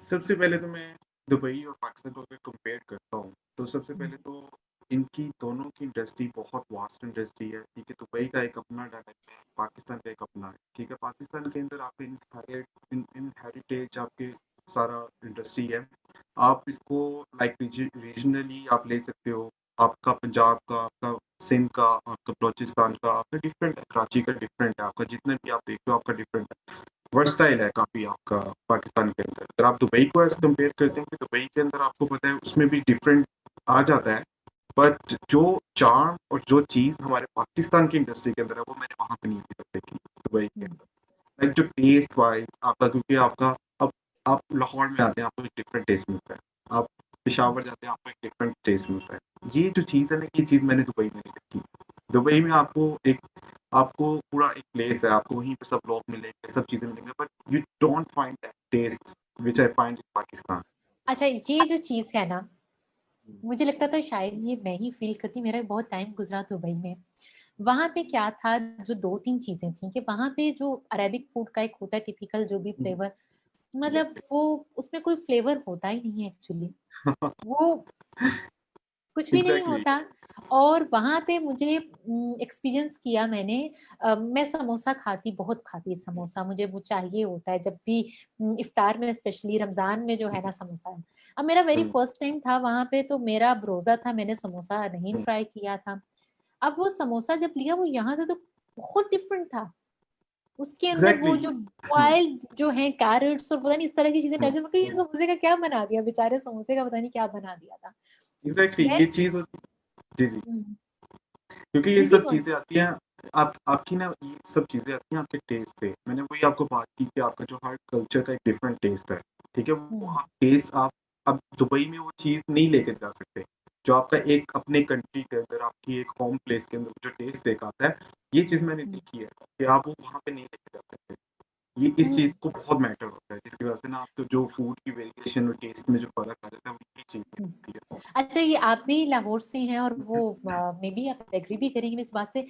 सबसे पहले तो मैं दुबई और पाकिस्तान को अगर कंपेयर करता हूँ, तो सबसे पहले तो इनकी दोनों की इंडस्ट्री बहुत वास्ट इंडस्ट्री है। ठीक है, दुबई का एक अपना डायलेक्ट है, पाकिस्तान का एक अपना है। ठीक है, पाकिस्तान के अंदर आपके इनहेरिटेज आपके सारा इंडस्ट्री है। आप इसको लाइक रीजनली आप ले सकते हो। आपका पंजाब का, आपका सिंध का, आपका बलोचिस्तान का, आपका डिफरेंट है, कराची का डिफरेंट है, आपका जितना भी आप देखते हो आपका डिफरेंट है। वर्सटाइल है काफ़ी आपका पाकिस्तान के अंदर। अगर आप दुबई को ऐसे कंपेयर करते हैं कि दुबई के अंदर आपको पता है उसमें भी डिफरेंट आ जाता है, बट जो चार्म और जो चीज़ हमारे पाकिस्तान की इंडस्ट्री के अंदर है, वो मैंने वहाँ पे नहीं अभी तक देखी दुबई के हम्म, अंदर। लाइक जो टेस्ट वाइज आपका, क्योंकि आपका अब आप लाहौर में आते हैं आपको एक डिफरेंट टेस्ट मिलता है, आप पेशावर जाते हैं आपको एक डिफरेंट टेस्ट मिलता है। ये जो चीज़ है ना, ये चीज़ मैंने दुबई में नहीं देखी। दुबई में आपको पूरा एक प्लेस है, आपको वहीं पे सब लोग मिलेंगे, सब चीज़ें मिलेंगे, but you don't find that taste which I find in Pakistan. अच्छा, ये जो चीज है ना, मुझे लगता था शायद ये मैं ही फील करती, मेरा बहुत टाइम गुजरा दुबई में। वहां पे क्या था, जो दो तीन चीजें थी कि वहां पे जो अरेबिक फूड का एक होता है टिपिकल जो भी फ्लेवर, मतलब वो उसमें कोई फ्लेवर होता ही नहीं है एक्चुअली, वो कुछ भी नहीं एग्जैक्टली। होता। और वहां पे मुझे एक्सपीरियंस किया मैंने, मैं समोसा खाती, बहुत खाती समोसा, मुझे वो चाहिए होता है जब भी इफ्तार में, स्पेशली रमजान में जो है ना समोसा है। अब मेरा वेरी फर्स्ट टाइम था वहां पे, तो मेरा रोजा था, मैंने समोसा नहीं ट्राई किया था। अब वो समोसा जब लिया, वो यहाँ से तो बहुत डिफरेंट था। उसके अंदर वो एग्जैक्टली। जो बॉइल्ड जो है कैरेट्स और पता नहीं इस तरह की चीजें डाली, मतलब ये समोसे का क्या बना दिया, बेचारे समोसे का पता नहीं क्या बना दिया था। एग्जैक्टली, ये देन चीज़ होती है। जी जी। क्योंकि ये जी सब चीज़ें आती हैं, आप आपकी ना ये सब चीज़ें आती हैं आपके टेस्ट से। मैंने वही आपको बात की कि आपका जो हर कल्चर का एक डिफरेंट टेस्ट है। ठीक है, वो हम्म, आप टेस्ट आप अब दुबई में वो चीज़ नहीं लेके जा सकते। जो आपका एक अपने कंट्री के अंदर, आपकी एक होम प्लेस के अंदर जो टेस्ट एक आता है, ये चीज़ मैंने हम्म, देखी है कि आप वो वहाँ पे नहीं लेके जा सकते। ये इस चीज़ हम्म, को बहुत मैटर होता है, जिसकी वजह से ना आपको जो फूड की वेरिएशन और टेस्ट में जो फ़र्क आ जाता है, वो ये चीज़ हम्म। होती है। अच्छा, ये आप भी लाहौर से हैं और वो मे बी आप एग्री भी करेंगे इस बात से,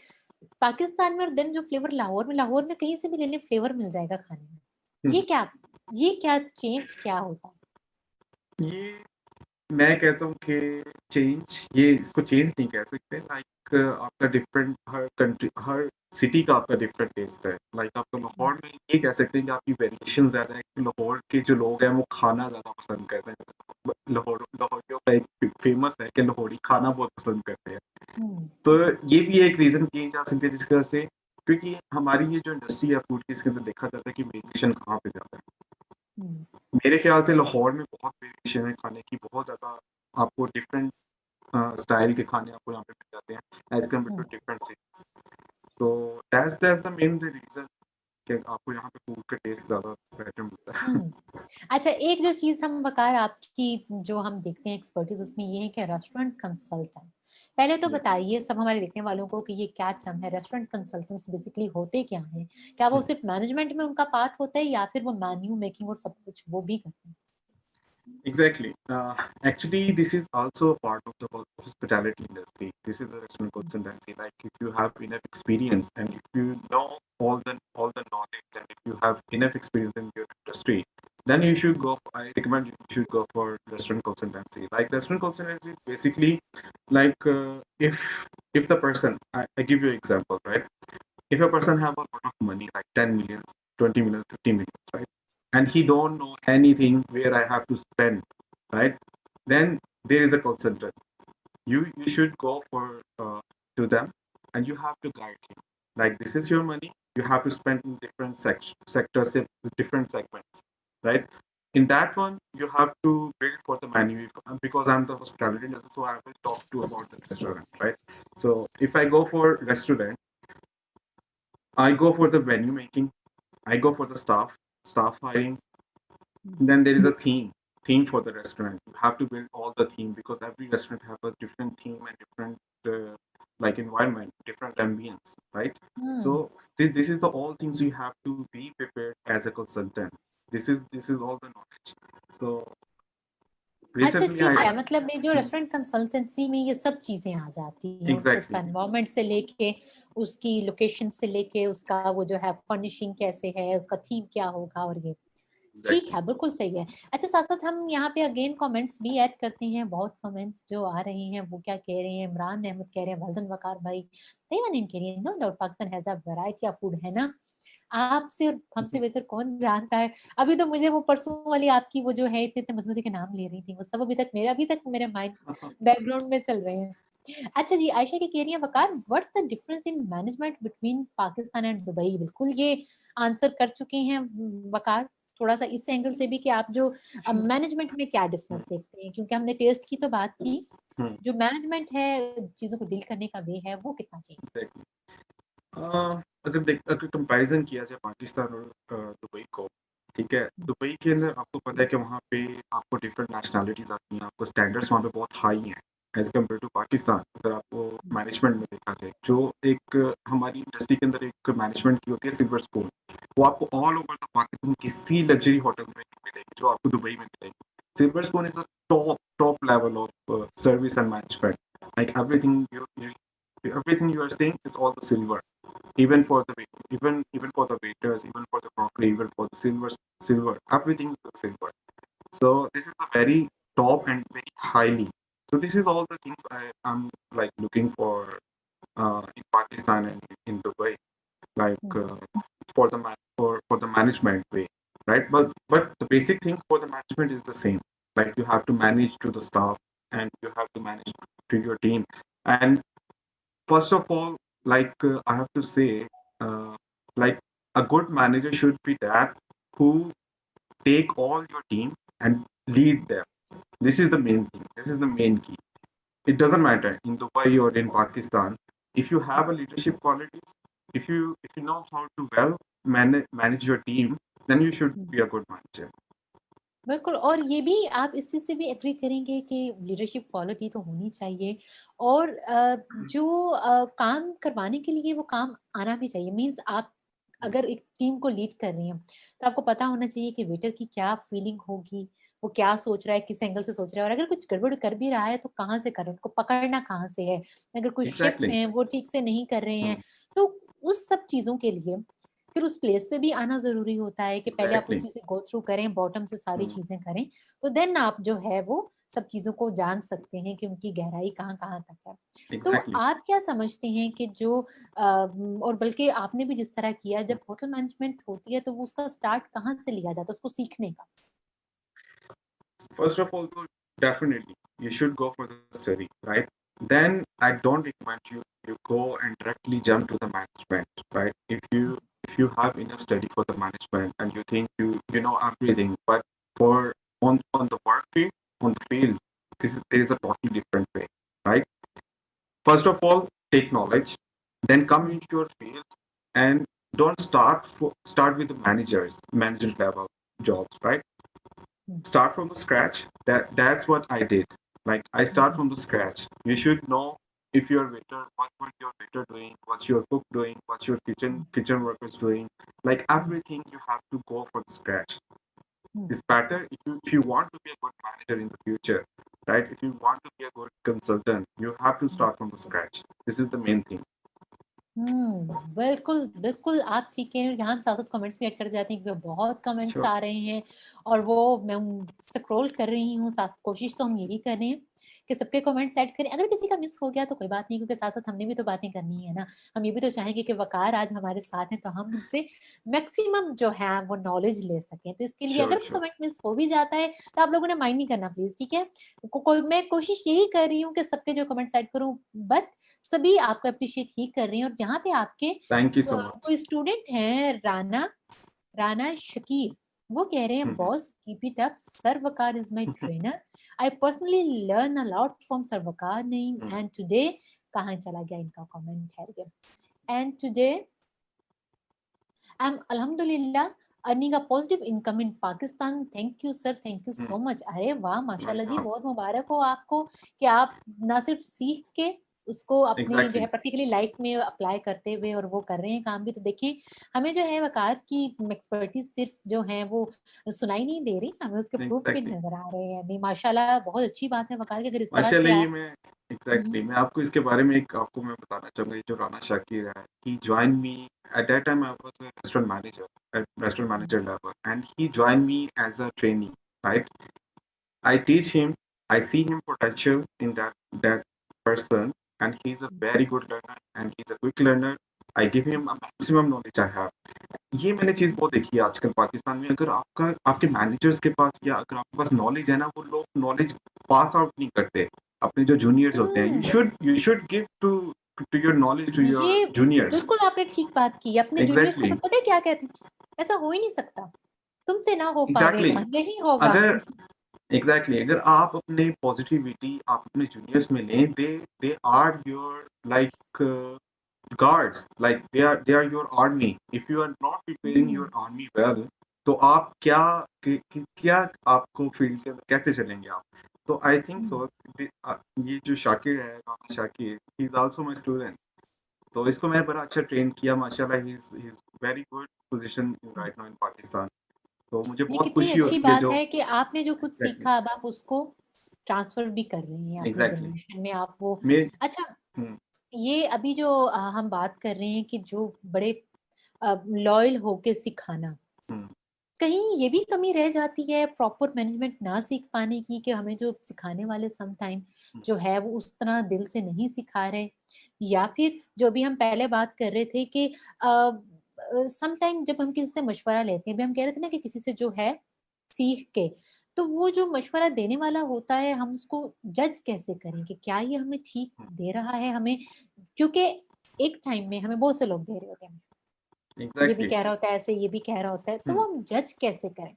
पाकिस्तान में और देन जो फ्लेवर लाहौर में कहीं से भी ले लें फ्लेवर मिल जाएगा खाने में। हुँ, ये क्या चेंज क्या होता है? ये मैं कहता हूँ कि ये इसको चेंज नहीं कह सकते। लाइक आपका डिफरेंट, हर कंट्री, हर सिटी का आपका डिफरेंट टेस्ट है। लाइक आपको लाहौर में ये कह सकते हैं कि आपकी वेरिएशन ज़्यादा है, कि लाहौर के जो लोग हैं वो खाना ज़्यादा पसंद करते हैं। लाहौरियों का एक फेमस है कि लाहौरी खाना बहुत पसंद करते हैं। हम्म, तो ये भी एक रीज़न की जा सकती है जिसकी वजह से, क्योंकि हमारी ये जो इंडस्ट्री है फूड की, इसके अंदर देखा जाता है कि वेरिएशन कहाँ पे ज़्यादा है। हम्म, मेरे ख्याल से लाहौर में बहुत वेरिएशन है खाने की, बहुत ज़्यादा आपको डिफरेंट स्टाइल के खाने आपको यहाँ पे मिल जाते हैं as compare hmm, to different cities. तो दैट्स द मेन रीजन कि आपको यहाँ पे फूड का टेस्ट ज़्यादा बेटर मिलता है। हम्म। अच्छा, एक जो चीज हम वकार आपकी जो हम देखते हैं एक्सपर्टीज उसमें ये है कि रेस्टोरेंट कंसल्टेंट, पहले तो बताइए सब हमारे देखने वालों को कि ये क्या टर्म है, रेस्टोरेंट कंसल्टेंट्स बेसिकली होते क्या हैं? क्या वो सिर्फ मैनेजमेंट में उनका पार्ट होता है या फिर वो मेन्यू मेकिंग और सब कुछ वो भी करते हैं? Exactly. Actually, this is also a part of the hospitality industry. This is a restaurant consultancy. Like if you have enough experience and if you know all the knowledge, and if you have enough experience in your industry, then you should go. I recommend you should go for restaurant consultancy. Like restaurant consultancy is basically like if the person, I give you an example, right? If a person have a lot of money, like 10 million, 20 million, 50 million, right? And he don't know anything where I have to spend, right? Then there is a consultant. You should go for to them, and you have to guide him. Like this is your money. You have to spend in different sectors, in different segments, right? In that one, you have to build for the menu. Because I'm the hospitality industry, so I will talk to about the restaurant, right? So if I go for restaurant, I go for the venue making. I go for the staff hiring. Then there is a theme for the restaurant. You have to build all the theme, because every restaurant have a different theme and different like environment, different ambience, right? So this is the all things you have to be prepared as a consultant. This is all the knowledge. So अच्छा recently ठीक I है, मतलब ये जो restaurant consultancy में ये सब चीजें आ जाती हैं, उसका exactly एनवायरनमेंट से लेके, उसकी लोकेशन से लेके, उसका वो जो है फर्निशिंग कैसे है, उसका थीम क्या होगा, और ये ठीक exactly है, बिल्कुल सही है। अच्छा, साथ साथ हम यहाँ पे अगेन कमेंट्स भी ऐड करते हैं, बहुत कमेंट्स जो आ रहे हैं वो क्या कह रहे हैं। इमरान अहमद कह रहे हैं, वल्दन वकार भाई तेवन इन कह रही है, no doubt Pakistan has a variety of food, है ना? आपसे और हमसे बेहतर कौन जानता है। अभी तो मुझे वो परसों वाली आपकी वो जो है इतने इतने मजे मजे के नाम ले रही थी, वो सब अभी तक मेरे माइंड बैकग्राउंड में चल रहे हैं। अच्छा जी, आयशा की कह रही है, Waqar what's the difference in management between Pakistan and Dubai? बिल्कुल ये आंसर कर चुके हैं वकार, थोड़ा सा इस एंगल से भी कि आप जो मैनेजमेंट में क्या डिफरेंस देखते हैं, क्योंकि हमने टेस्ट की तो बात की, हम्म, जो मैनेजमेंट है, चीजों को डील करने का वे है, वो कितना चेंज? exactly. अगर कंपैरिजन किया जाए पाकिस्तान और दुबई को, ठीक है, दुबई के अंदर आपको पता है कि वहाँ पे आपको डिफरेंट नेशनैलिटीज आती हैं, आपको स्टैंडर्ड्स वहाँ पे बहुत हाई हैं एज कम्पेयर टू पाकिस्तान। अगर आपको मैनेजमेंट में देखा जाए, जो एक हमारी इंडस्ट्री के अंदर एक मैनेजमेंट की होती है सिल्वर स्पून, वो आपको ऑल ओवर द पाकिस्तान किसी लग्जरी होटल में नहीं मिलेगी जो आपको दुबई में मिलेगी। Silver spoon is the top level of service and management. Like everything you are saying is all the silver, even for the even for the waiters, even for the crockery, even for the silver, everything is silver. So this is a very top and very highly. So this is all the things I'm like looking for in Pakistan and in Dubai, like for the management way, right? But the basic thing for the management is the same. Like you have to manage to the staff, and you have to manage to your team. And first of all, like I have to say, uh, like a good manager should be that who take all your team and lead them. This is the main thing. This is the main key. It doesn't matter in Dubai or in Pakistan. If you have a leadership qualities, if you know how to well manage your team, then you should be a good manager. बिल्कुल, और ये भी आप इस चीज से भी agree करेंगे कि लीडरशिप क्वालिटी तो होनी चाहिए, और जो काम करवाने के लिए वो काम आना भी चाहिए। मींस आप अगर एक टीम को लीड कर रही हैं, तो आपको पता होना चाहिए कि वेटर की क्या फीलिंग होगी, वो क्या सोच रहा है, किस एंगल से सोच रहा है, और अगर कुछ गड़बड़ कर भी रहा है तो कहाँ से कर रहा है, उनको पकड़ना कहाँ से है। अगर कोई शेफ Exactly. है वो ठीक से नहीं कर रहे हैं, Hmm. तो उस सब चीजों के लिए फिर उस प्लेस पे भी आना जरूरी होता है कि पहले आप उस Exactly. चीज से गो थ्रू करें, बॉटम से सारी Hmm. चीजें करें, तो देन आप जो है वो सब चीजों को जान सकते हैं कि उनकी गहराई कहाँ कहाँ तक है। तो Exactly. आप क्या समझते हैं कि जो और बल्कि आपने भी जिस तरह किया, जब होटल मैनेजमेंट होती है तो वो उसका स्टार्ट कहाँ से लिया जाता है उसको सीखने का? First of all, though, definitely you should go for the study, right? Then I don't recommend you go and directly jump to the management, right? If you have enough study for the management and you think you know everything, but for on the work field, on the field, there is a totally different way, right? First of all, take knowledge, then come into your field, and don't start with the manager level jobs, right? Start from the scratch. That's what I did. Like I start from the scratch. You should know if your waiter, what your waiter doing, what's your cook doing, what's your kitchen workers doing. Like everything, you have to go from scratch. It's better if you want to be a good manager in the future, right? If you want to be a good consultant, you have to start from the scratch. This is the main thing. बिल्कुल, बिल्कुल आप ठीक हैं। यहाँ साथ-साथ comments भी add कर जाते हैं क्योंकि बहुत कमेंट्स श्योर। आ रहे हैं और वो मैं स्क्रॉल कर रही हूँ, साथ कोशिश तो हम यही कर रहे हैं कि सबके कमेंट्स ऐड करें। अगर किसी का मिस हो गया तो कोई बात नहीं क्योंकि साथ-साथ हमने भी तो बातें करनी है ना। हम ये भी तो चाहेंगे कि वक़ार आज हमारे साथ हैं तो हम उनसे मैक्सिमम जो है वो नॉलेज ले सकें। तो इसके लिए श्योर, अगर श्योर। कमेंट मिस हो भी जाता है तो आप लोगों ने माइंड नहीं करना प्लीज़, ठीक है? को कोई मैं कोशिश यही कर रही हूँ कि सबके जो कमेंट्स ऐड करूँ बट सभी आपको एप्रिशिएट ही कर रही हैं और जहाँ पे आपके थैंक यू सो मच। कोई स्टूडेंट हैं राना राना शकीर, वो कह रहे हैं hmm, boss keep it up sir Waqar is my hmm. Trainer. I personally learn a lot from sir Waqar name hmm, and today कहाँ चला गया इनका कमेंट ठहर गया एंड टुडे आई एम अल्हम्दुलिल्लाह earning a positive income in Pakistan. Thank you sir, thank you hmm. So much. अरे वाह माशाल्लाह जी, वेलकम। बहुत मुबारक हो आपको कि आप ना सिर्फ सीख के उसको अपनी जो एग्ज़ैक्टली। है प्रैक्टिकली लाइफ में अप्लाई करते हुए और वो कर रहे हैं काम भी। तो देखिए हमें जो है वकार की एक्सपर्टीज सिर्फ जो है वो सुनाई नहीं दे रही, हमें उसके प्रूफ भी एग्ज़ैक्टली। नजर आ रहे हैं। नहीं माशाल्लाह बहुत अच्छी बात है वकार के अगर इस तरह से माशाल्लाह आप। ये मैं एग्ज़ैक्टली मैं आपको इसके बारे में एक आपको मैं बताना चाहूँगा, ये जो राना शाकिर है, he joined me at that time I was a restaurant manager at restaurant manager level and he joined me as a trainee, right? I teach him, I see him potential in that person, and he's a very good learner and he's a quick learner. I give him a maximum knowledge I have. ये मैंने चीज़ बहुत देखी है आजकल पाकिस्तान में। अगर आपका आपके मैनेजर्स के पास या अगर आपके पास नॉलेज है ना, वो लोग नॉलेज पास आउट नहीं करते अपने जो जूनियर्स होते हैं। Hmm, you should give to your knowledge to your ये जूनियर्स। बिल्कुल आपने ठीक बात की। अपने जूनियर्स को एग्जैक्टली। तो पता है क्या कहते हैं, ऐसा हो ही नहीं सकता, तुमसे ना हो एग्जैक्टली। पावेगा, नहीं होगा। अगर एग्जैक्टली अगर आप अपने पॉजिटिविटी आप अपने जूनियर्स में लें, they are your like guards, like they are your army. If you are not preparing hmm, your army well, तो आप क्या आपको फील्ड के अंदर कैसे चलेंगे आप? तो आई थिंक हुँ। सो ये जो शाकिर है Rana Shakir, he is also my student. तो इसको मैंने बड़ा अच्छा ट्रेन किया माशाल्लाह। He is very good position right now in Pakistan. तो मुझे नहीं, बहुत कितनी खुशी अच्छी होती है बात जो है कि आपने जो कुछ एग्जैक्टली सीखा अब आप उसको ट्रांसफ़र भी कर रही हैं अपनी एग्जैक्टली जनरेशन में आप वो। मैं अच्छा, हम्म, ये अभी जो हम बात कर रहे हैं कि जो बड़े लॉयल होके सिखाना, हम्म, कहीं ये भी कमी रह जाती है प्रॉपर मैनेजमेंट ना सीख पाने की कि हमें जो सिखाने वाले सम टाइम हम्म, जो है वो उस तरह दिल से नहीं सिखा रहे, या फिर जो भी हम पहले बात कर रहे थे कि सम टाइम जब हम किसी से मशवरा लेते हैं, अभी हम कह रहे थे ना कि किसी से जो है सीख के, तो वो जो मशवरा देने वाला होता है हम उसको जज कैसे करें कि क्या ये हमें ठीक दे रहा है हमें, क्योंकि एक टाइम में हमें बहुत से लोग दे रहे होते हैं, ये भी एग्जैक्टली। कह रहा होता है ऐसे, ये भी कह रहा होता है, तो वो हम जज कैसे करें?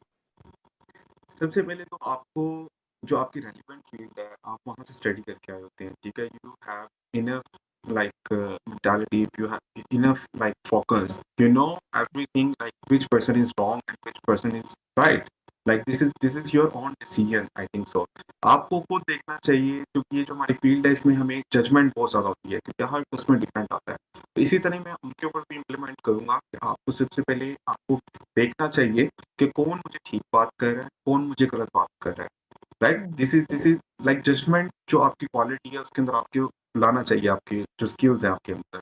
सबसे पहले तो आपको जो आपकी रेलेवेंट फील्ड है, आप वहाँ से स्टडी करके आए होते हैं, ठीक है? You have enough like mentality, if you have enough like focus, you know everything like which person is wrong and which person is right. Like this is your own decision, I think so. आपको खुद देखना चाहिए क्योंकि ये जो हमारी field है इसमें हमें जजमेंट बहुत ज़्यादा होती है क्योंकि हर उसमें डिपेंड आता है। तो इसी तरह मैं उनके ऊपर भी इम्प्लीमेंट करूँगा कि आपको सबसे पहले आपको देखना चाहिए कि कौन मुझे ठीक बात कर रहा है, कौन मुझे गलत बात कर रहा है, right? Hmm, this is like judgement जो आपकी क्वालिटी है उसके अंदर आपके लाना चाहिए, आपके जो स्किल्स हैं आपके अंदर।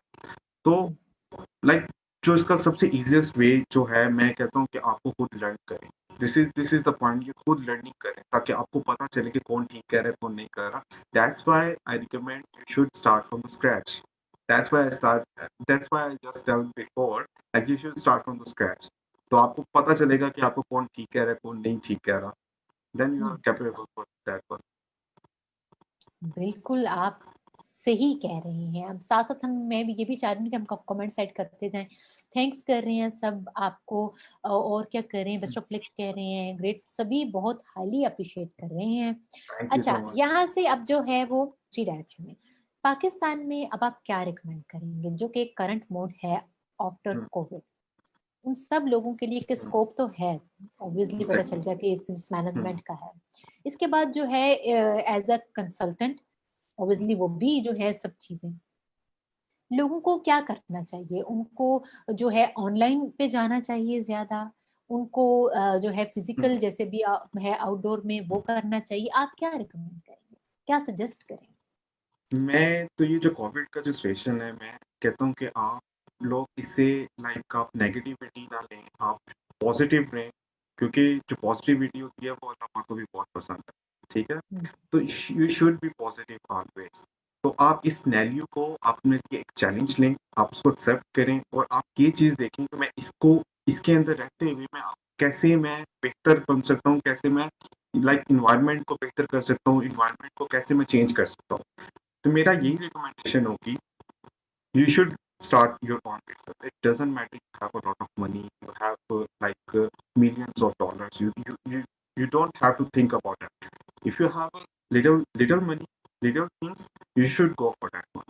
तो हुँ, लाइक जो इसका सबसे ईज़िएस्ट वे जो है मैं कहता हूँ कि आपको खुद लर्न करें। दिस इज़ द पॉइंट, ये खुद लर्निंग करें ताकि आपको पता चले कि कौन ठीक कह रहा है, कौन नहीं कह रहा। That's why I recommend you should start from the scratch. That's why I just tell before like you should start from the scratch. तो आपको पता चलेगा कि आपको कौन ठीक कह रहा है, कौन नहीं ठीक कह रहा। Then you are hmm. Capable for that one. बिल्कुल, आप सही कह रही हैं। अब साथ-साथ हम मैं भी ये भी चाह रही हूँ कि हम क कमेंट सेट करते जाएँ। थैंक्स कर रहे हैं सब आपको और क्या कर रहे हैं, बेस्ट ऑफ लक कह रहे हैं, ग्रेट सभी बहुत हाइली एप्रिशिएट कर रहे हैं। थैंक यू सो अच्छा, मच। यहाँ से अब जो है वो जी डायरेक्शन में। पाकिस्तान में अब आप क्या रिकमेंड करेंगे जो कि करंट मोड है आफ्टर हुँ, कोविड? उन सब लोगों के लिए कि हुँ, स्कोप तो है, ऑब्वियसली पता चल एग्ज़ैक्टली। गया कि इस हुँ, मैनेजमेंट का है। इसके बाद जो है एज़ अ कंसल्टेंट ऑब्वियसली वो भी जो है सब चीज़ें, लोगों को क्या करना चाहिए? उनको जो है ऑनलाइन पे जाना चाहिए ज़्यादा, उनको जो है हुँ। फिज़िकल जैसे भी है आउटडोर में वो करना चाहिए, आप क्या रिकमेंड करेंगे? क्या सजेस्ट करेंगे? मैं तो ये जो कोविड का जो सिचुएशन है, मैं कहता हूँ कि आप लोग इससे लाइक आप नेगेटिविटी ना लें, आप पॉजिटिव रहें, क्योंकि जो पॉजिटिविटी होती है वो अल्लाह पाक को भी बहुत पसंद है, ठीक है? हुँ, तो you should B positive always. तो आप इस सिनेरियो को आपने एक चैलेंज लें, आप उसको एक्सेप्ट करें और आप ये चीज़ देखें कि मैं इसको इसके अंदर रहते हुए कैसे मैं बेहतर बन सकता हूँ, कैसे मैं लाइक एनवायरनमेंट को बेहतर कर सकता हूँ, एनवायरनमेंट को कैसे मैं चेंज कर सकता हूँ। तो मेरा यही रिकमेंडेशन होगी, you should start your own business. It doesn't matter if you have a lot of money, you have millions of dollars. You don't have to think about it. If you have a little money, little things, you should go for that one.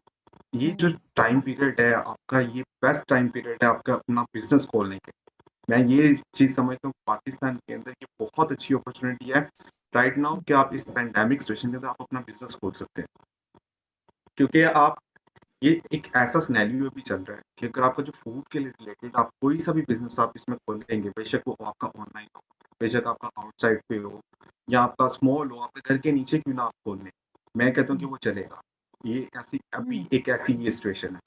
ये जो हुँ, time period है आपका, ये best time period है आपका अपना business खोलने के। मैं ये चीज समझता हूँ पाकिस्तान के अंदर ये बहुत अच्छी अपॉर्चुनिटी है राइट नाउ कि आप इस पैंडेमिक सिचुएशन के अंदर आप अपना बिजनेस खोल सकते हैं, क्योंकि आप ये एक ऐसा सिनेरियो भी चल रहा है कि अगर आपका जो फूड के रिलेटेड आप कोई सा भी बिजनेस आप इसमें खोलेंगे, बेशक वो आपका ऑनलाइन हो, बेशक आपका आउटसाइड पे हो या आपका स्मॉल हो, आपके घर के नीचे क्यों ना आप खोल लें, मैं कहता हूँ कि वो चलेगा। ये ऐसी हुँ, अभी एक ऐसी ये सिचुएशन है।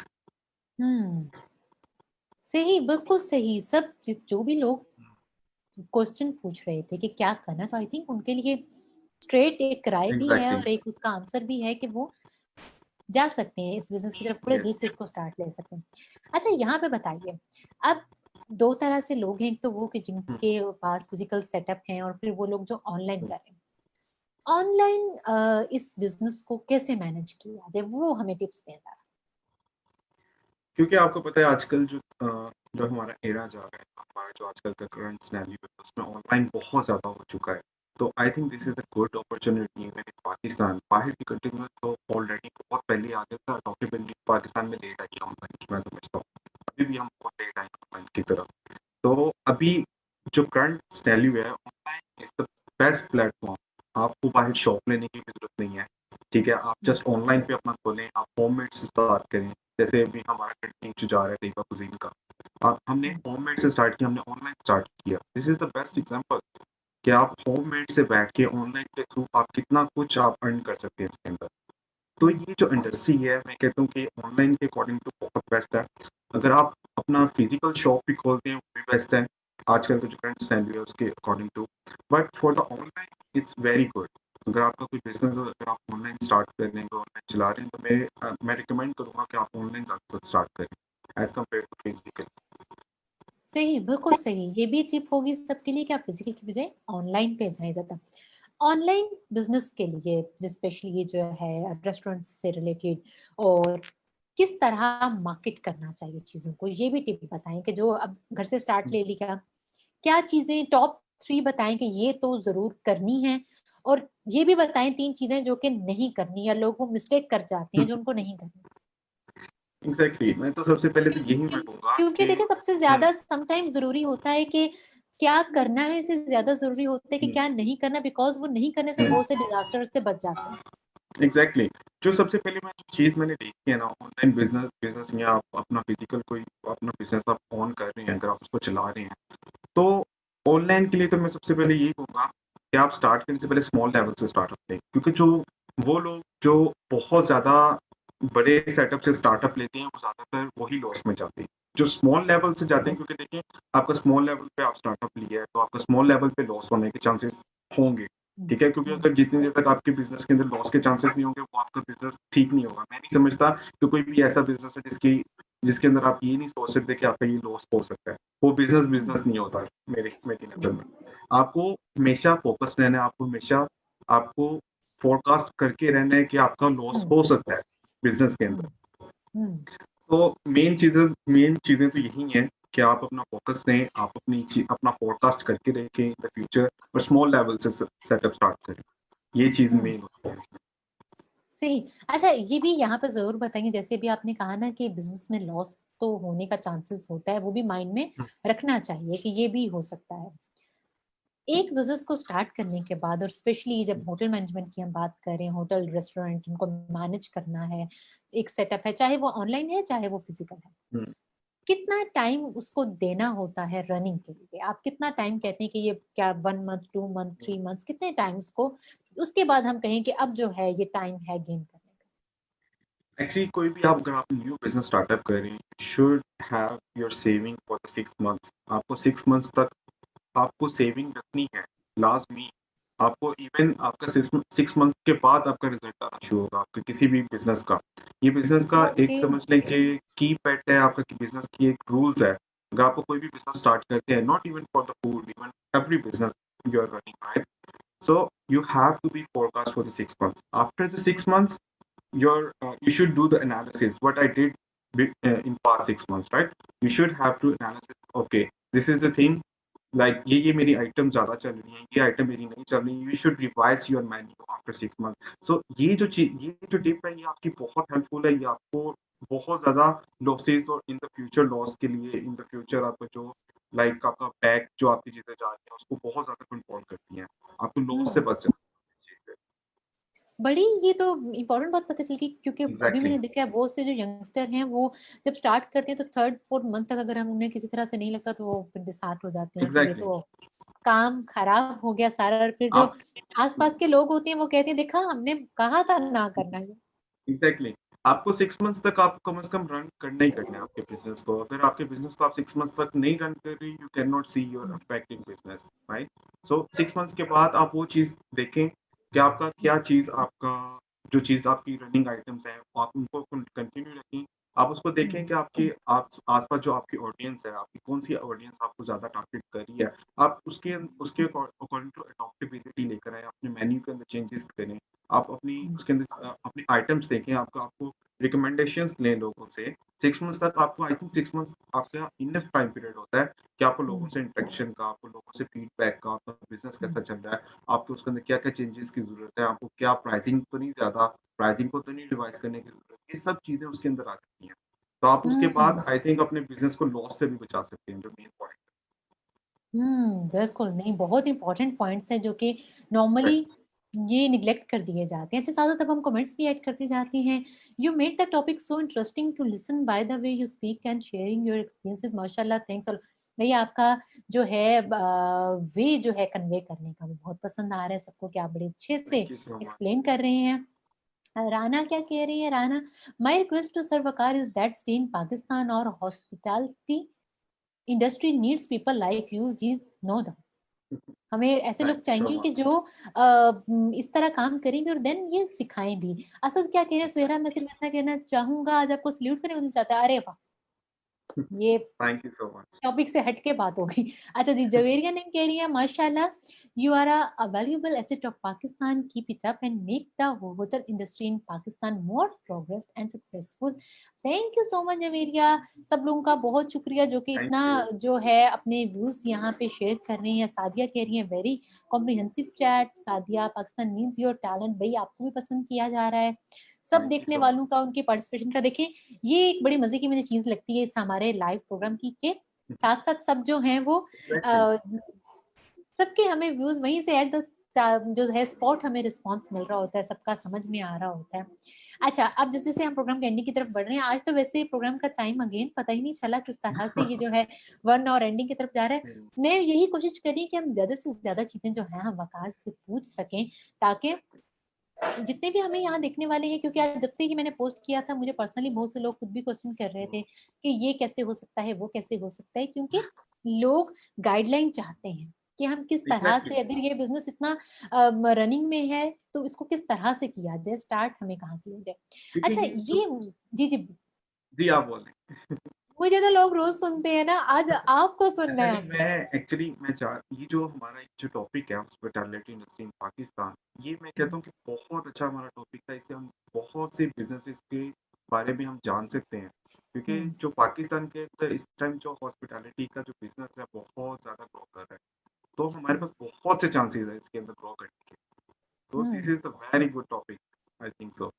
हुँ। सही, बिल्कुल सही। सब जो भी लोग क्वेश्चन पूछ रहे थे कि क्या करना, तो आई थिंक उनके लिए स्ट्रेट एक राय भी है एग्जैक्टली। और एक उसका आंसर भी है कि वो जा सकते हैं इस बिज़नेस की तरफ, पूरे दिल यस। से इसको स्टार्ट ले सकते हैं। अच्छा, यहाँ पे बताइए, अब 2 तरह से लोग हैं, एक तो वो कि जिनके पास फिज़िकल सेटअप है और फिर वो लोग जो ऑनलाइन कर रहे हैं। ऑनलाइन इस बिज़नेस को कैसे मैनेज किया जाए, वो हमें टिप्स दें ज़रा। क्योंकि आपको पता है आजकल जो हमारा एरा जा रहा है, हमारा जो आजकल का करंट सिनेरियो है उसमें ऑनलाइन बहुत ज़्यादा हो चुका है। तो I think this is a good opportunity in Pakistan. बाहर की कंट्री में तो ऑलरेडी बहुत पहले आ गया था, डॉक्यूमेंट्री पाकिस्तान में लेट आई है ऑनलाइन की, मैं समझता हूँ। अभी भी हम बहुत लेट आए हैं ऑनलाइन की तरफ। तो अभी जो करंट सिनेरियो है, online is the best platform. आपको बाहर शॉप लेने की भी ज़रूरत नहीं है, ठीक है? आप हुँ, जस्ट ऑनलाइन पे अपना खोलें, आप होममेड से स्टार्ट करें। जैसे अभी हमारा कंटेंट जो जा रहा है दीपा कुजीन का, हमने हुँ, होममेड से स्टार्ट किया, हमने ऑनलाइन स्टार्ट किया। This is the best example कि आप होममेड से बैठ के ऑनलाइन के थ्रू आप कितना कुछ आप अर्न कर सकते हैं इसके अंदर। तो हुँ, ये जो इंडस्ट्री है, मैं कहता हूँ कि ऑनलाइन के अकॉर्डिंग तो बहुत बेस्ट है। अगर आप अपना फिजिकल शॉप भी खोलते हैं वो भी बेस्ट है आजकल का जो करंट स्टैंड है उसके according to. But for the online it's very good. अगर आपका कोई बिजनेस अगर आप ऑनलाइन स्टार्ट कर रहे हैं, ऑनलाइन चला रहे हैं, तो मैं रिकमेंड करूंगा कि आप ऑनलाइन ज़्यादा स्टार्ट करें एज कम्पेयर टू फिजिकल। सही, बिल्कुल सही। ये भी टिप होगी सबके लिए कि आप फिज़िकल की बजाय ऑनलाइन पे जाएँ ज़्यादा। ऑनलाइन बिज़नेस के लिए जो स्पेशली ये जो है रेस्टोरेंट से रिलेटेड, और किस तरह मार्केट करना चाहिए चीज़ों को, ये भी टिप बताएँ कि जो अब घर से स्टार्ट ले लिया, क्या चीज़ें टॉप 3 बताएँ कि ये तो ज़रूर करनी है, और ये भी बताएँ 3 चीज़ें जो कि नहीं करनी या लोग वो मिस्टेक कर जाते हैं जो उनको नहीं करनी। एग्जैक्टली, मैं तो सबसे पहले तो क्यों यही क्यों मैं कहूँगा क्योंकि कि देखिए सबसे ज़्यादा समटाइम ज़रूरी होता है कि क्या करना है, इससे ज़्यादा ज़रूरी होता है कि क्या नहीं करना, बिकॉज़ वो नहीं करने से बहुत से डिज़ास्टर से बच जाते हैं। एग्जैक्टली जो सबसे पहले मैं जो चीज़ मैंने देखी है ना, ऑनलाइन बिजनेस बिजनेस या आप अपना फिजिकल कोई अपना बिजनेस आप ऑन कर रहे हैं, अगर आप उसको चला रहे हैं, तो ऑनलाइन के लिए तो मैं सबसे पहले यही कहूँगा कि आप स्टार्ट करने से पहले स्मॉल लेवल से स्टार्ट करते हैं, क्योंकि जो वो लोग जो बहुत ज़्यादा बड़े सेटअप से स्टार्टअप लेते हैं वो ज़्यादातर वही लॉस में जाते हैं। जो स्मॉल लेवल से जाते हैं, क्योंकि देखिए आपका स्मॉल लेवल पे आप स्टार्टअप लिया है तो आपका स्मॉल लेवल पे लॉस होने के चांसेस होंगे, हुँ, ठीक है? क्योंकि हुँ, अगर जितनी देर तक आपके बिज़नेस के अंदर लॉस के चांसेस नहीं होंगे, वो आपका बिज़नेस ठीक नहीं होगा। मैं नहीं समझता कि कोई भी ऐसा बिज़नेस है जिसके अंदर आप ये नहीं सोच सकते कि आपका ये लॉस हो सकता है। वो बिज़नेस हुँ, बिज़नेस नहीं होता है मेरी हुँ, नज़र में। आपको हमेशा फ़ोकस्ड रहना है, आपको फ़ोरकास्ट करके रहना है कि आपका लॉस हुँ, हो सकता है बिज़नेस के अंदर। हुँ, हुँ, तो मेन चीज़ें तो यही हैं कि आप अपना फ़ोकस रहें, आप अपना फ़ोरकास्ट करके रखें इन द फ्यूचर और स्मॉल लेवल से सेटअप स्टार्ट करें। ये चीज़ हुँ। मेन होती है इसमें। सही। अच्छा, ये भी यहाँ पे ज़रूर बताएँगे, जैसे अभी आपने कहा ना कि बिज़नेस में लॉस तो होने का चांसेस होता है, वो भी माइंड में हुँ, रखना चाहिए कि ये भी हो सकता है। एक बिज़नेस को स्टार्ट करने के बाद, और स्पेशली जब होटल मैनेजमेंट की हम बात करें, होटल, रेस्टोरेंट इनको मैनेज करना है, एक सेटअप है, चाहे वो ऑनलाइन है, चाहे वो फिज़िकल है। हुँ। कितना टाइम उसको देना होता है रनिंग के लिए? आप कितना टाइम कहते हैं कि ये क्या 1 मंथ, 2 मंथ, 3 मंथ्स, कितने टाइम उसको, उसके बाद हम कहें कि अब जो है ये टाइम है गेन करने का? एक्चुअली कोई भी आप अगर आप न्यू बिजनेस स्टार्टअप कर रहे हैं, should have your saving for the 6 months. आपको 6 मंथ्स तक आपको सेविंग रखनी है लाजमी। आपको इवन आपका 6 मंथ के बाद आपका रिजल्ट आना शुरू होगा आपके किसी भी बिजनेस का। ये बिजनेस का एक ओके। समझ लें कि की पेट है आपका, कि बिजनेस की एक रूल्स है। अगर आपको कोई भी बिजनेस स्टार्ट करते हैं, not even for the food, even every business you are running, right? So you have to be forecast for the 6 months. After the 6 months, you should do the analysis. What I did in past 6 months, right? You should have to analysis. Okay, this is the thing. Like ये मेरी item ज्यादा चल रही है, ये item मेरी नहीं चल रही। You should revise your menu after 6 month. So ये जो टिप है, ये आपकी बहुत हेल्पफुल है। ये आपको बहुत ज्यादा लॉसेस और इन द फ्यूचर लॉस के लिए, इन द फ्यूचर आपका जो लाइक आपका बैक जो आपकी चीजें जा रही है उसको बहुत ज्यादा कंट्रोल करती हैं। आपको लॉस से हम्म। बच सकते हैं इस चीज से। बड़ी ये तो इम्पोर्टेंट बात पता चल गई, क्योंकि अभी एग्जैक्टली। मैंने देखा है बहुत से जो यंगस्टर हैं वो जब स्टार्ट करते हैं तो थर्ड फोर्थ मंथ तक अगर हम उन्हें किसी तरह से नहीं लगता तो वो फिर डिसहार्ट हो जाते हैं कि ये एग्जैक्टली। तो काम खराब हो गया सारा। और फिर जो आप आसपास के लोग होते हैं वो कहते हैं देखा हमने कहा था ना करना है। एग्जैक्टली आपको 6 मंथ्स तक आपको कम से कम रन करना ही करना है आपके बिजनेस को। अगर आपके बिजनेस को आप 6 मंथ्स तक नहीं रन कर रही, you can not see your affecting business, right? So 6 months के बाद आप वो चीज देखें कि आपका क्या चीज, आपका जो चीज आपकी रनिंग आइटम्स हैं आप उनको कंटिन्यू रखें। आप उसको देखें कि आपके आसपास जो आपकी ऑडियंस है, आपकी कौन सी ऑडियंस आपको ज्यादा टारगेट कर रही है। आप उसके उसके अकॉर्डिंग टू अडॉप्टेबिलिटी लेकर आए, अपने मेन्यू के अंदर चेंजेस करें। आप अपनी उसके अंदर अपनी आइटम्स देखें, आपको रिकमेंडेशंस लें लोगों से। 6 मंथ्स तक आपको, आई थिंक 6 मंथ्स आपका इनफ टाइम पीरियड होता है कि आपको लोगों से इंटरेक्शन का, आपको लोगों से फीडबैक का, आपका बिजनेस कैसा चल रहा है, आपको उसके अंदर क्या क्या चेंजेस की जरूरत है, आपको क्या प्राइसिंग तो नहीं, ज्यादा प्राइसिंग को तो नहीं रिवाइज करने की जरूरत, ये सब चीजें उसके अंदर आ जाती हैं। तो आप उसके हम्म। बाद आई थिंक अपने बिजनेस को लॉस से भी बचा सकते हैं, जो मेन पॉइंट बिल्कुल नहीं, बहुत इंपॉर्टेंट पॉइंट्स हैं जो कि नॉर्मली ये निग्लेक्ट कर दिए जाते हैं। अच्छा सादा, तब हम कमेंट्स भी ऐड करते जाते हैं। You made the topic so interesting to listen by the way you speak and sharing your experiences, माशाल्लाह, थैंक्स। और भैया आपका जो है वे जो है कन्वे करने का वो बहुत पसंद आ रहा है सबको, कि आप बड़े अच्छे है। से thank you so much. Explain कर रहे हैं। राना क्या कह रही है? Rana, my request to sir Waqar is that stay in Pakistan और hospitality industry needs people like you. जी, नो डाउट, हमें ऐसे लोग थैंक यू सो चाहिए कि मच। जो इस तरह काम करेंगे और देन ये सिखाएं भी। असद क्या कह रहे हैं? सुहेरा, मैं सिर्फ इतना कहना चाहूंगा, आज आपको सल्यूट करने को चाहता है। अरे वाह, ये thank you so much. Topic से हटके बात हो गई। अच्छा जी, जवेरिया ने कह रही है माशाल्लाह, you are a valuable asset of Pakistan, keep it up and make the hotel industry in Pakistan more progress and successful. Thank you so much Javeria. सब लोगों का बहुत शुक्रिया जो कि थैंक इतना यू। जो है अपने व्यूज यहाँ पे शेयर कर रहे हैं। सादिया कह रही है very comprehensive chat. Sadia, Pakistan needs your talent, भाई आपको भी पसंद किया जा रहा है। सब थैंक यू देखने सो वालों मच। का, उनके पार्टिसिपेशन का देखें। ये एक बड़ी मजे की मुझे चीज लगती है इस हमारे लाइव प्रोग्राम की, के साथ साथ सब जो हैं वो एग्जैक्टली। अ, सबके हमें व्यूज वहीं से एट द जो है स्पॉट हमें रिस्पांस मिल रहा होता है, सबका समझ में आ रहा होता है। अच्छा, अब जैसे जैसे हम प्रोग्राम के एंडिंग की तरफ बढ़ रहे हैं, आज तो वैसे प्रोग्राम का टाइम अगेन पता ही नहीं चला किस तरह से ये जो है वन और एंडिंग की तरफ जा रहा है। मैं यही कोशिश कर रही हूँ कि हम ज्यादा से ज्यादा चीजें जो है हम वकार से पूछ सकें, ताकि जितने भी हमें यहाँ देखने वाले हैं, क्योंकि आज जब से ही मैंने पोस्ट किया था मुझे पर्सनली बहुत से लोग खुद भी क्वेश्चन कर रहे थे कि ये कैसे हो सकता है, वो कैसे हो सकता है, क्योंकि लोग गाइडलाइन चाहते हैं कि हम किस तरह एग्जैक्टली। से, अगर ये बिजनेस इतना रनिंग में है तो इसको किस तरह से किया जाए, स्टार्ट हमें कहाँ से हो जाए। क्योंकि अच्छा ये जो, ये, जी जी, जी आप बोल रहे हैं। मुझे तो लोग रोज सुनते हैं ना, आज आपको सुनना अच्छा है नहीं, हमने। मैं एक्चुअली मैं चाह, ये जो हमारा जो टॉपिक है हॉस्पिटैलिटी इंडस्ट्री इन पाकिस्तान, ये मैं कहता हूँ कि बहुत अच्छा हमारा टॉपिक था। इससे हम बहुत से बिजनेसेस के बारे में हम जान सकते हैं, क्योंकि हम्म। जो पाकिस्तान के अंदर इस टाइम जो हॉस्पिटैलिटी का जो बिजनेस है बहुत ज़्यादा ग्रो कर रहा है। तो हमारे पास बहुत से चांसेस है इसके अंदर ग्रो करने के। तो this hmm. Is the very good topic, I think so.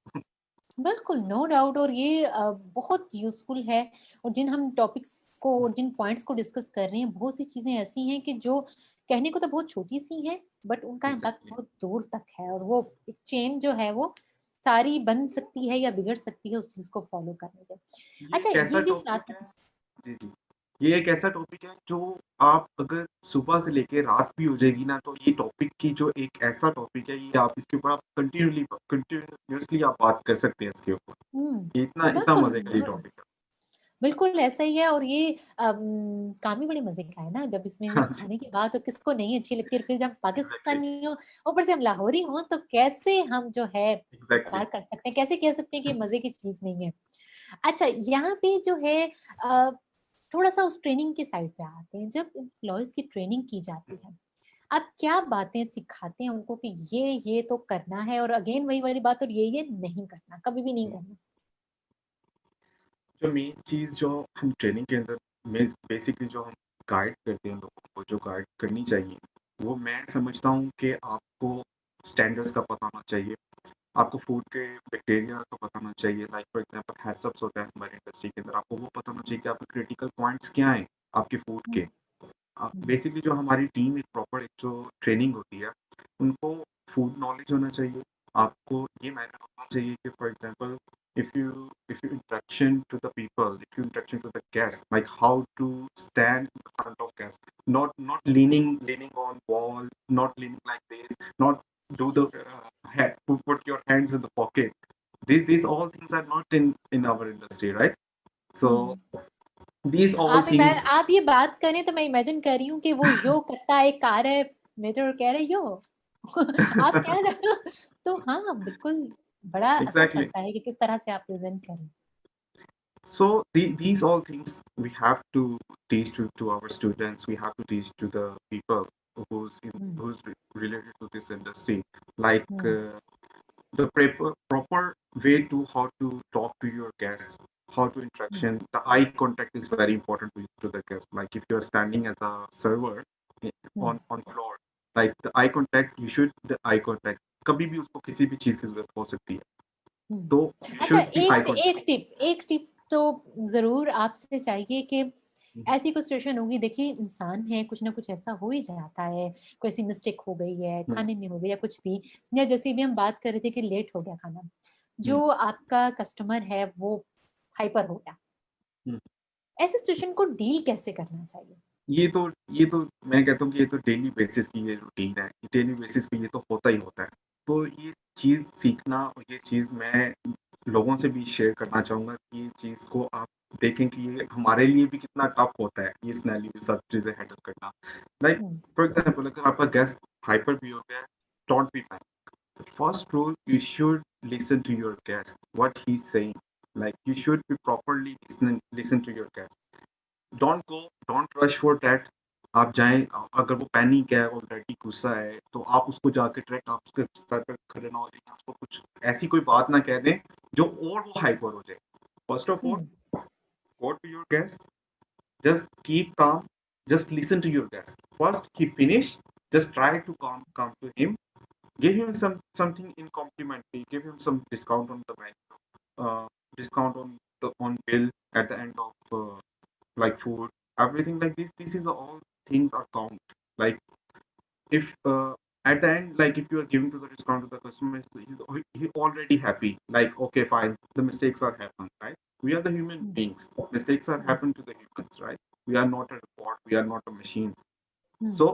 बिल्कुल, नो डाउट। और ये बहुत यूजफुल है। और जिन हम टॉपिक्स को और जिन पॉइंट्स को डिस्कस कर रहे हैं, बहुत सी चीजें ऐसी हैं कि जो कहने को तो बहुत छोटी सी हैं, बट उनका इम्पैक्ट एग्जैक्टली। बहुत दूर तक है। और वो एक चेन जो है वो सारी बन सकती है या बिगड़ सकती है उस चीज को फॉलो करने से। ये अच्छा एक ऐसा ये भी टॉपिक साथ, है। जी जी। ये एक ऐसा टॉपिक है जो आप अगर सुबह से लेके रात भी हो जाएगी ना, तो ये टॉपिक की जो एक ऐसा टॉपिक है, ये आप इसके ऊपर आप कंटिन्यूअसली आप बात कर सकते हैं इसके ऊपर। ये इतना इतना बिल्कुल मजे का ये टॉपिक है। बिल्कुल ऐसा ही है। और ये काम ही बड़े मजे का है ना, जब इसमें हाँ जब जी। खाने की बात हो किसको नहीं अच्छी लगती, और फिर जब एग्जैक्टली। पाकिस्तानी हो ऊपर से हम लाहौरी हो, तो कैसे हम जो है एग्जैक्टली। इनकार कर सकते हैं, कैसे कह सकते हैं कि ये मजे की चीज नहीं है। अच्छा, यहाँ पे जो है थोड़ा सा उस ट्रेनिंग की साइड पे आते हैं। जब एम्प्लॉयज की ट्रेनिंग की जाती है, आप क्या बातें सिखाते हैं उनको कि ये तो करना है, और अगेन वही वाली बात, और ये नहीं करना, कभी भी नहीं करना। जो मेन चीज जो हम ट्रेनिंग के अंदर में बेसिकली जो हम गाइड करते हैं लोगों को, जो गाइड करनी चाहिए, वो मैं समझता हूँ कि आपको स्टैंडर्ड्स का पता होना चाहिए, आपको फूड के बैक्टीरिया का पता होना चाहिए। लाइक फॉर एग्जांपल हैजअप्स होता है हमारे इंडस्ट्री के अंदर, आपको वो पता होना चाहिए कि आपके क्रिटिकल पॉइंट्स क्या हैं आपके फूड के। हम्म, बेसिकली जो हमारी टीम एक प्रॉपर एक जो ट्रेनिंग होती है, उनको फूड नॉलेज होना चाहिए। आपको ये मैनर होना चाहिए कि for example if you interaction to the people, if you interaction to the guest, like how to stand in front of guest, not leaning on wall, not leaning like this, not do the head, put your hands in the pocket. These all things are not in our industry, right? So hmm. these all things. आप ये बात करें तो मैं imagine कर रही हूँ कि वो यो करता है, एक कार है, मेजर कह रहे यो आप कह रहे हो। तो हाँ बिल्कुल, बड़ा असर Exactly. पड़ता है कि किस तरह से आप प्रेजेंट करें। So these all things we have to teach to our students. We have to teach to the people hmm, related to this industry, like hmm, the proper way to how to talk to your guests, how to hmm, interaction. The eye contact is very important to the guest. Like if you are standing as a server hmm, on floor, like the eye contact, you should the eye contact. कभी भी उसको किसी भी चीज की जरूरत हो सकती है, हम्म। तो you अच्छा, should be eye contact. एक टिप तो जरूर आपसे चाहिए कि ऐसी कुछ सिचुएशन होगी, देखिए इंसान है, कुछ ना कुछ ऐसा हो ही जाता है, कोई ऐसी मिस्टेक हो गई है, हम्म, खाने में हो गई या कुछ भी, या जैसे भी हम बात कर रहे थे कि लेट हो गया खाना, हम्म, जो आपका कस्टमर है वो हाइपर हो गया, हम्म। ऐसे सिचुएशन को डील कैसे करना चाहिए। ये तो मैं कहता हूँ कि ये तो डेली बेसिस की ये रूटीन है, डेली बेसिस पे ये तो होता ही होता है। तो ये चीज़ सीखना और ये चीज़ मैं लोगों से भी शेयर करना चाहूँगा कि ये चीज़ को आप देखें कि ये हमारे लिए भी कितना टफ होता है ये सिनेरियो सब चीज़ें हैंडल करना। लाइक हम्म, फॉर एग्जांपल अगर आपका गेस्ट हाइपर भी हो गया है, don't be panic. First rule, you should listen to your guest what he is saying. Like you should be properly listen to your guest. Don't rush for that. आप जाएं, अगर वो पैनिक है, वो ऑलरेडी गुस्सा है, तो आप उसको जाके डायरेक्ट आप उसके सर पे खड़े ना हो जाए, उसको कुछ ऐसी कोई बात ना कह दें जो और वो हाइपर हो जाए। First of all, hmm, go to your guest, just keep calm, just listen to your guest. First he finish, just try to calm to him, give him something in complimentary, give him some discount on the menu, discount on the on bill at the end of like food, everything like this is all things are count. Like if at the end, like if you are giving to the discount to the customer, he already happy, like okay fine, the mistakes are happen, right? We are the human hmm, beings, mistakes are hmm, happen to the humans, right? We are not a robot, we are not a machine. Hmm, So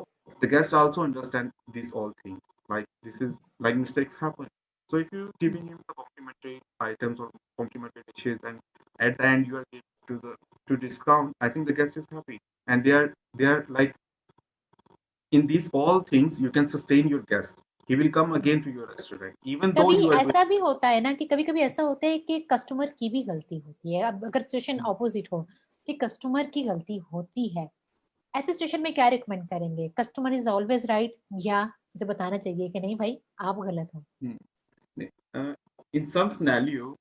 the guests also understand these all things, like this is like mistakes happen. So if you hmm. giving him the complimentary items or complimentary dishes, and at the end you are giving to the to discount, I think the guest is happy, and they are like, in these all things you can sustain your guest. He will come again to your restaurant even though कभी you are doing. ऐसा भी होता है ना कि कभी कभी ऐसा होता है कि कस्टमर की भी गलती होती है, अब अगर सिचुएशन ऑपोजिट हो कि कस्टमर की गलती होती है, ऐसे सिचुएशन में क्या रिकमेंड करेंगे, कस्टमर इज ऑलवेज राइट, या उसे बताना चाहिए कि नहीं भाई आप गलत हो। uh, in some scenario,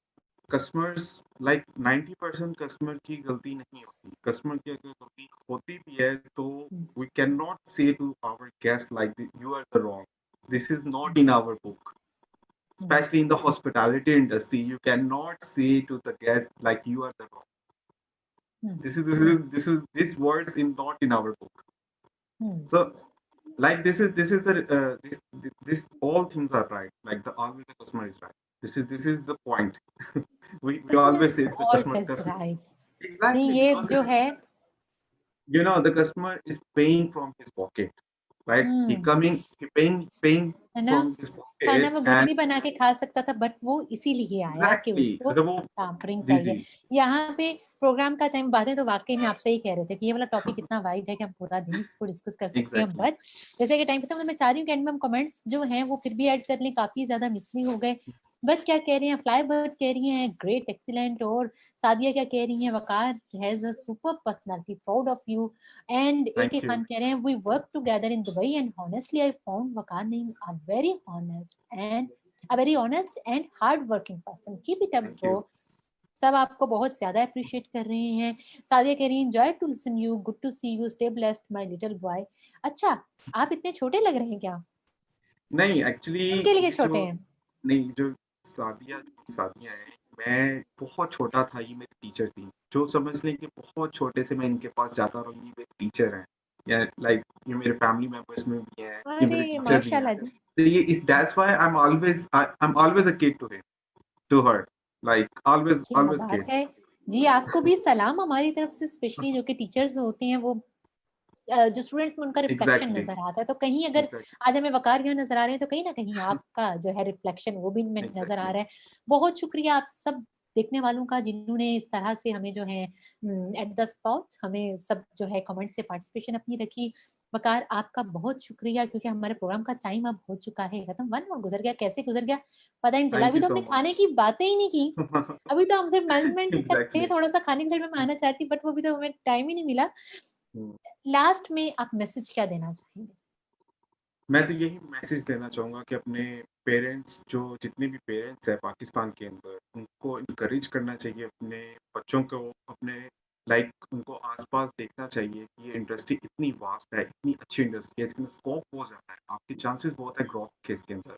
customers, like 90% customer की गलती नहीं होती, कस्टमर की अगर गलती होती भी है तो हम्म, we cannot say to our guest like you are the wrong, this is not hmm, in our book. Hmm, Especially in the hospitality industry, you cannot say to the guest like you are the wrong. Hmm, This words in not in our book. Hmm. So like this is the this all things are right, like the always the customer is right. This is the point. We customer always is say the customer always customer right. नहीं, exactly ये because जो this is है you know, the customer is paying from his pocket, right? He hmm, coming, he paying है ना? from his खाना pocket, वो घर and भी बना के खा सकता था, बट वो इसीलिए आया कि exactly, उसको मतलब वो, पैम्परिंग जी चाहिए। जी, यहाँ पे प्रोग्राम का टाइम, बातें तो वाकई में आप सही कह रहे थे कि ये वाला टॉपिक इतना वाइड है कि हम पूरा दिन इसको डिस्कस कर सकते हैं, exactly, बट जैसे कि टाइम खत्म, मैं चाह रही हूँ कि एंड में हम कमेंट्स जो हैं वो फिर भी ऐड कर लें, काफी ज्यादा मिसली हो गए। बस क्या कह रही हैं, फ्लाई बर्ड कह रही हैं ग्रेट एक्सीलेंट, और सादिया क्या कह रही हैं, Waqar has a super personality, proud of you. And AK thank you, Khan कह रहे हैं we work together in Dubai and honestly I found Waqar name a very honest and a very honest and hard working person, keep it up thank bro। you. सब आपको बहुत ज्यादा appreciate कर रहे हैं। सादिया कह रही हैं enjoy to listen you, good to see you, stay blessed my little boy। अच्छा, आप इतने छोटे लग रहे हैं क्या? नहीं एक्चुअली उनके लिए ये छोटे जो, हैं? नहीं जो सादिया है, मैं बहुत छोटा था, ये मेरी टीचर थी, जो समझ लें कि बहुत छोटे से मैं इनके पास जाता रहा, ये मेरे टीचर हैं, या लाइक ये मेरे फैमिली मेंबर्स में भी हैं, ये अरे मेरे टीचर भी हैं। माशाल्लाह जी। तो ये इस that's why I am always a kid to her, like always क्या ऑलवेज बात किड। है। जी, आपको भी सलाम हमारी तरफ से, स्पेशली जो कि टीचर्स होते हैं वो जो स्टूडेंट्स में उनका रिफ्लेक्शन एग्जैक्टली, नजर आता है, तो कहीं अगर एग्जैक्टली, आज हमें वकार यहाँ नजर आ रहे हैं तो कहीं ना कहीं आपका जो है रिफ्लेक्शन वो भी इनमें नजर आ एग्जैक्टली, रहा है। बहुत शुक्रिया आप सब देखने वालों का जिन्होंने इस तरह से हमें जो है एट द स्पॉट हमें सब जो है कमेंट से पार्टिसिपेशन अपनी रखी। वकार आपका बहुत शुक्रिया, क्योंकि हमारे प्रोग्राम का टाइम अब हो चुका है खत्म, 1 और गुजर गया, कैसे गुजर गया पता ही नहीं चला। थैंक अभी यू तो सो हमने खाने मच। की बातें ही नहीं की। अभी तो हम सिर्फ मैनेजमेंट तक थे, एग्जैक्टली। थोड़ा सा खाने की साइड में मैं आना चाहती, बट वो भी तो हमें टाइम ही नहीं मिला। लास्ट में आप मैसेज क्या देना चाहेंगे? मैं तो यही मैसेज देना चाहूँगा कि अपने पेरेंट्स, जो जितने भी पेरेंट्स हैं पाकिस्तान के अंदर, उनको इनकरेज करना चाहिए अपने बच्चों को, अपने लाइक उनको आसपास देखना चाहिए कि ये इंडस्ट्री इतनी वास्ट है, इतनी अच्छी इंडस्ट्री है, इसमें स्कोप बहुत ज़्यादा है, आपके चांसेस बहुत है ग्रोथ के इसके अंदर।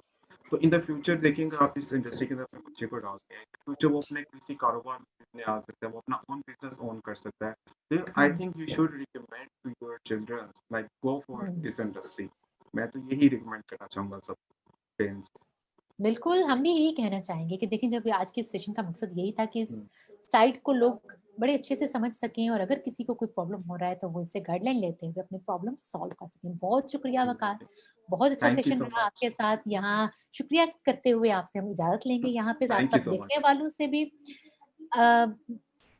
तो इन द फ्यूचर देखेंगे आप इस इंडस्ट्री के अंदर अपने बच्चे को डालते हैं, फ्यूचर वो अपने किसी कारोबार में आ सकता है, वो अपना ओन बिजनेस ओन कर सकता है। तो I hmm, think you should recommend to your children like go for hmm. This industry. मैं तो यही रिकमेंड करना चाहूँगा सब पेरेंट्स को। बिल्कुल, हम भी यही कहना चाहेंगे कि देखिए, जब आज के सेशन का मकसद यही था कि इस हुँ, साइट को लोग बड़े अच्छे से समझ सकें, और अगर किसी को कोई प्रॉब्लम हो रहा है तो वो इससे गाइडलाइन लेते हुए अपनी प्रॉब्लम सॉल्व कर सकें। बहुत शुक्रिया वकार, एग्ज़ैक्टली। बहुत अच्छा थैंक यू सेशन सो रहा आपके मच। साथ। यहाँ शुक्रिया करते हुए आपसे हम इजाजत लेंगे, यहाँ पे आप थैंक यू सब सो देखने मच। वालों से भी। अ,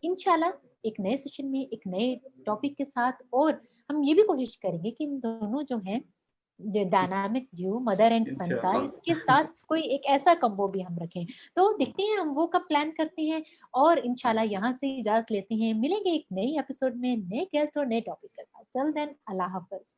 इंशाल्लाह एक नए सेशन में एक नए टॉपिक के साथ, और हम ये भी कोशिश करेंगे कि इन दोनों जो हैं, जो डायनामिक ड्यू मदर एंड सन का, इसके इंशाल्लाह। साथ कोई एक ऐसा कम्बो भी हम रखें। तो देखते हैं हम वो कब प्लान करते हैं, और इंशाल्लाह थैंक यू। यहाँ से इजाजत लेते हैं, मिलेंगे एक नई एपिसोड में नए गेस्ट और नए टॉपिक के साथ। चल देन, अल्लाह हाफ़िज़।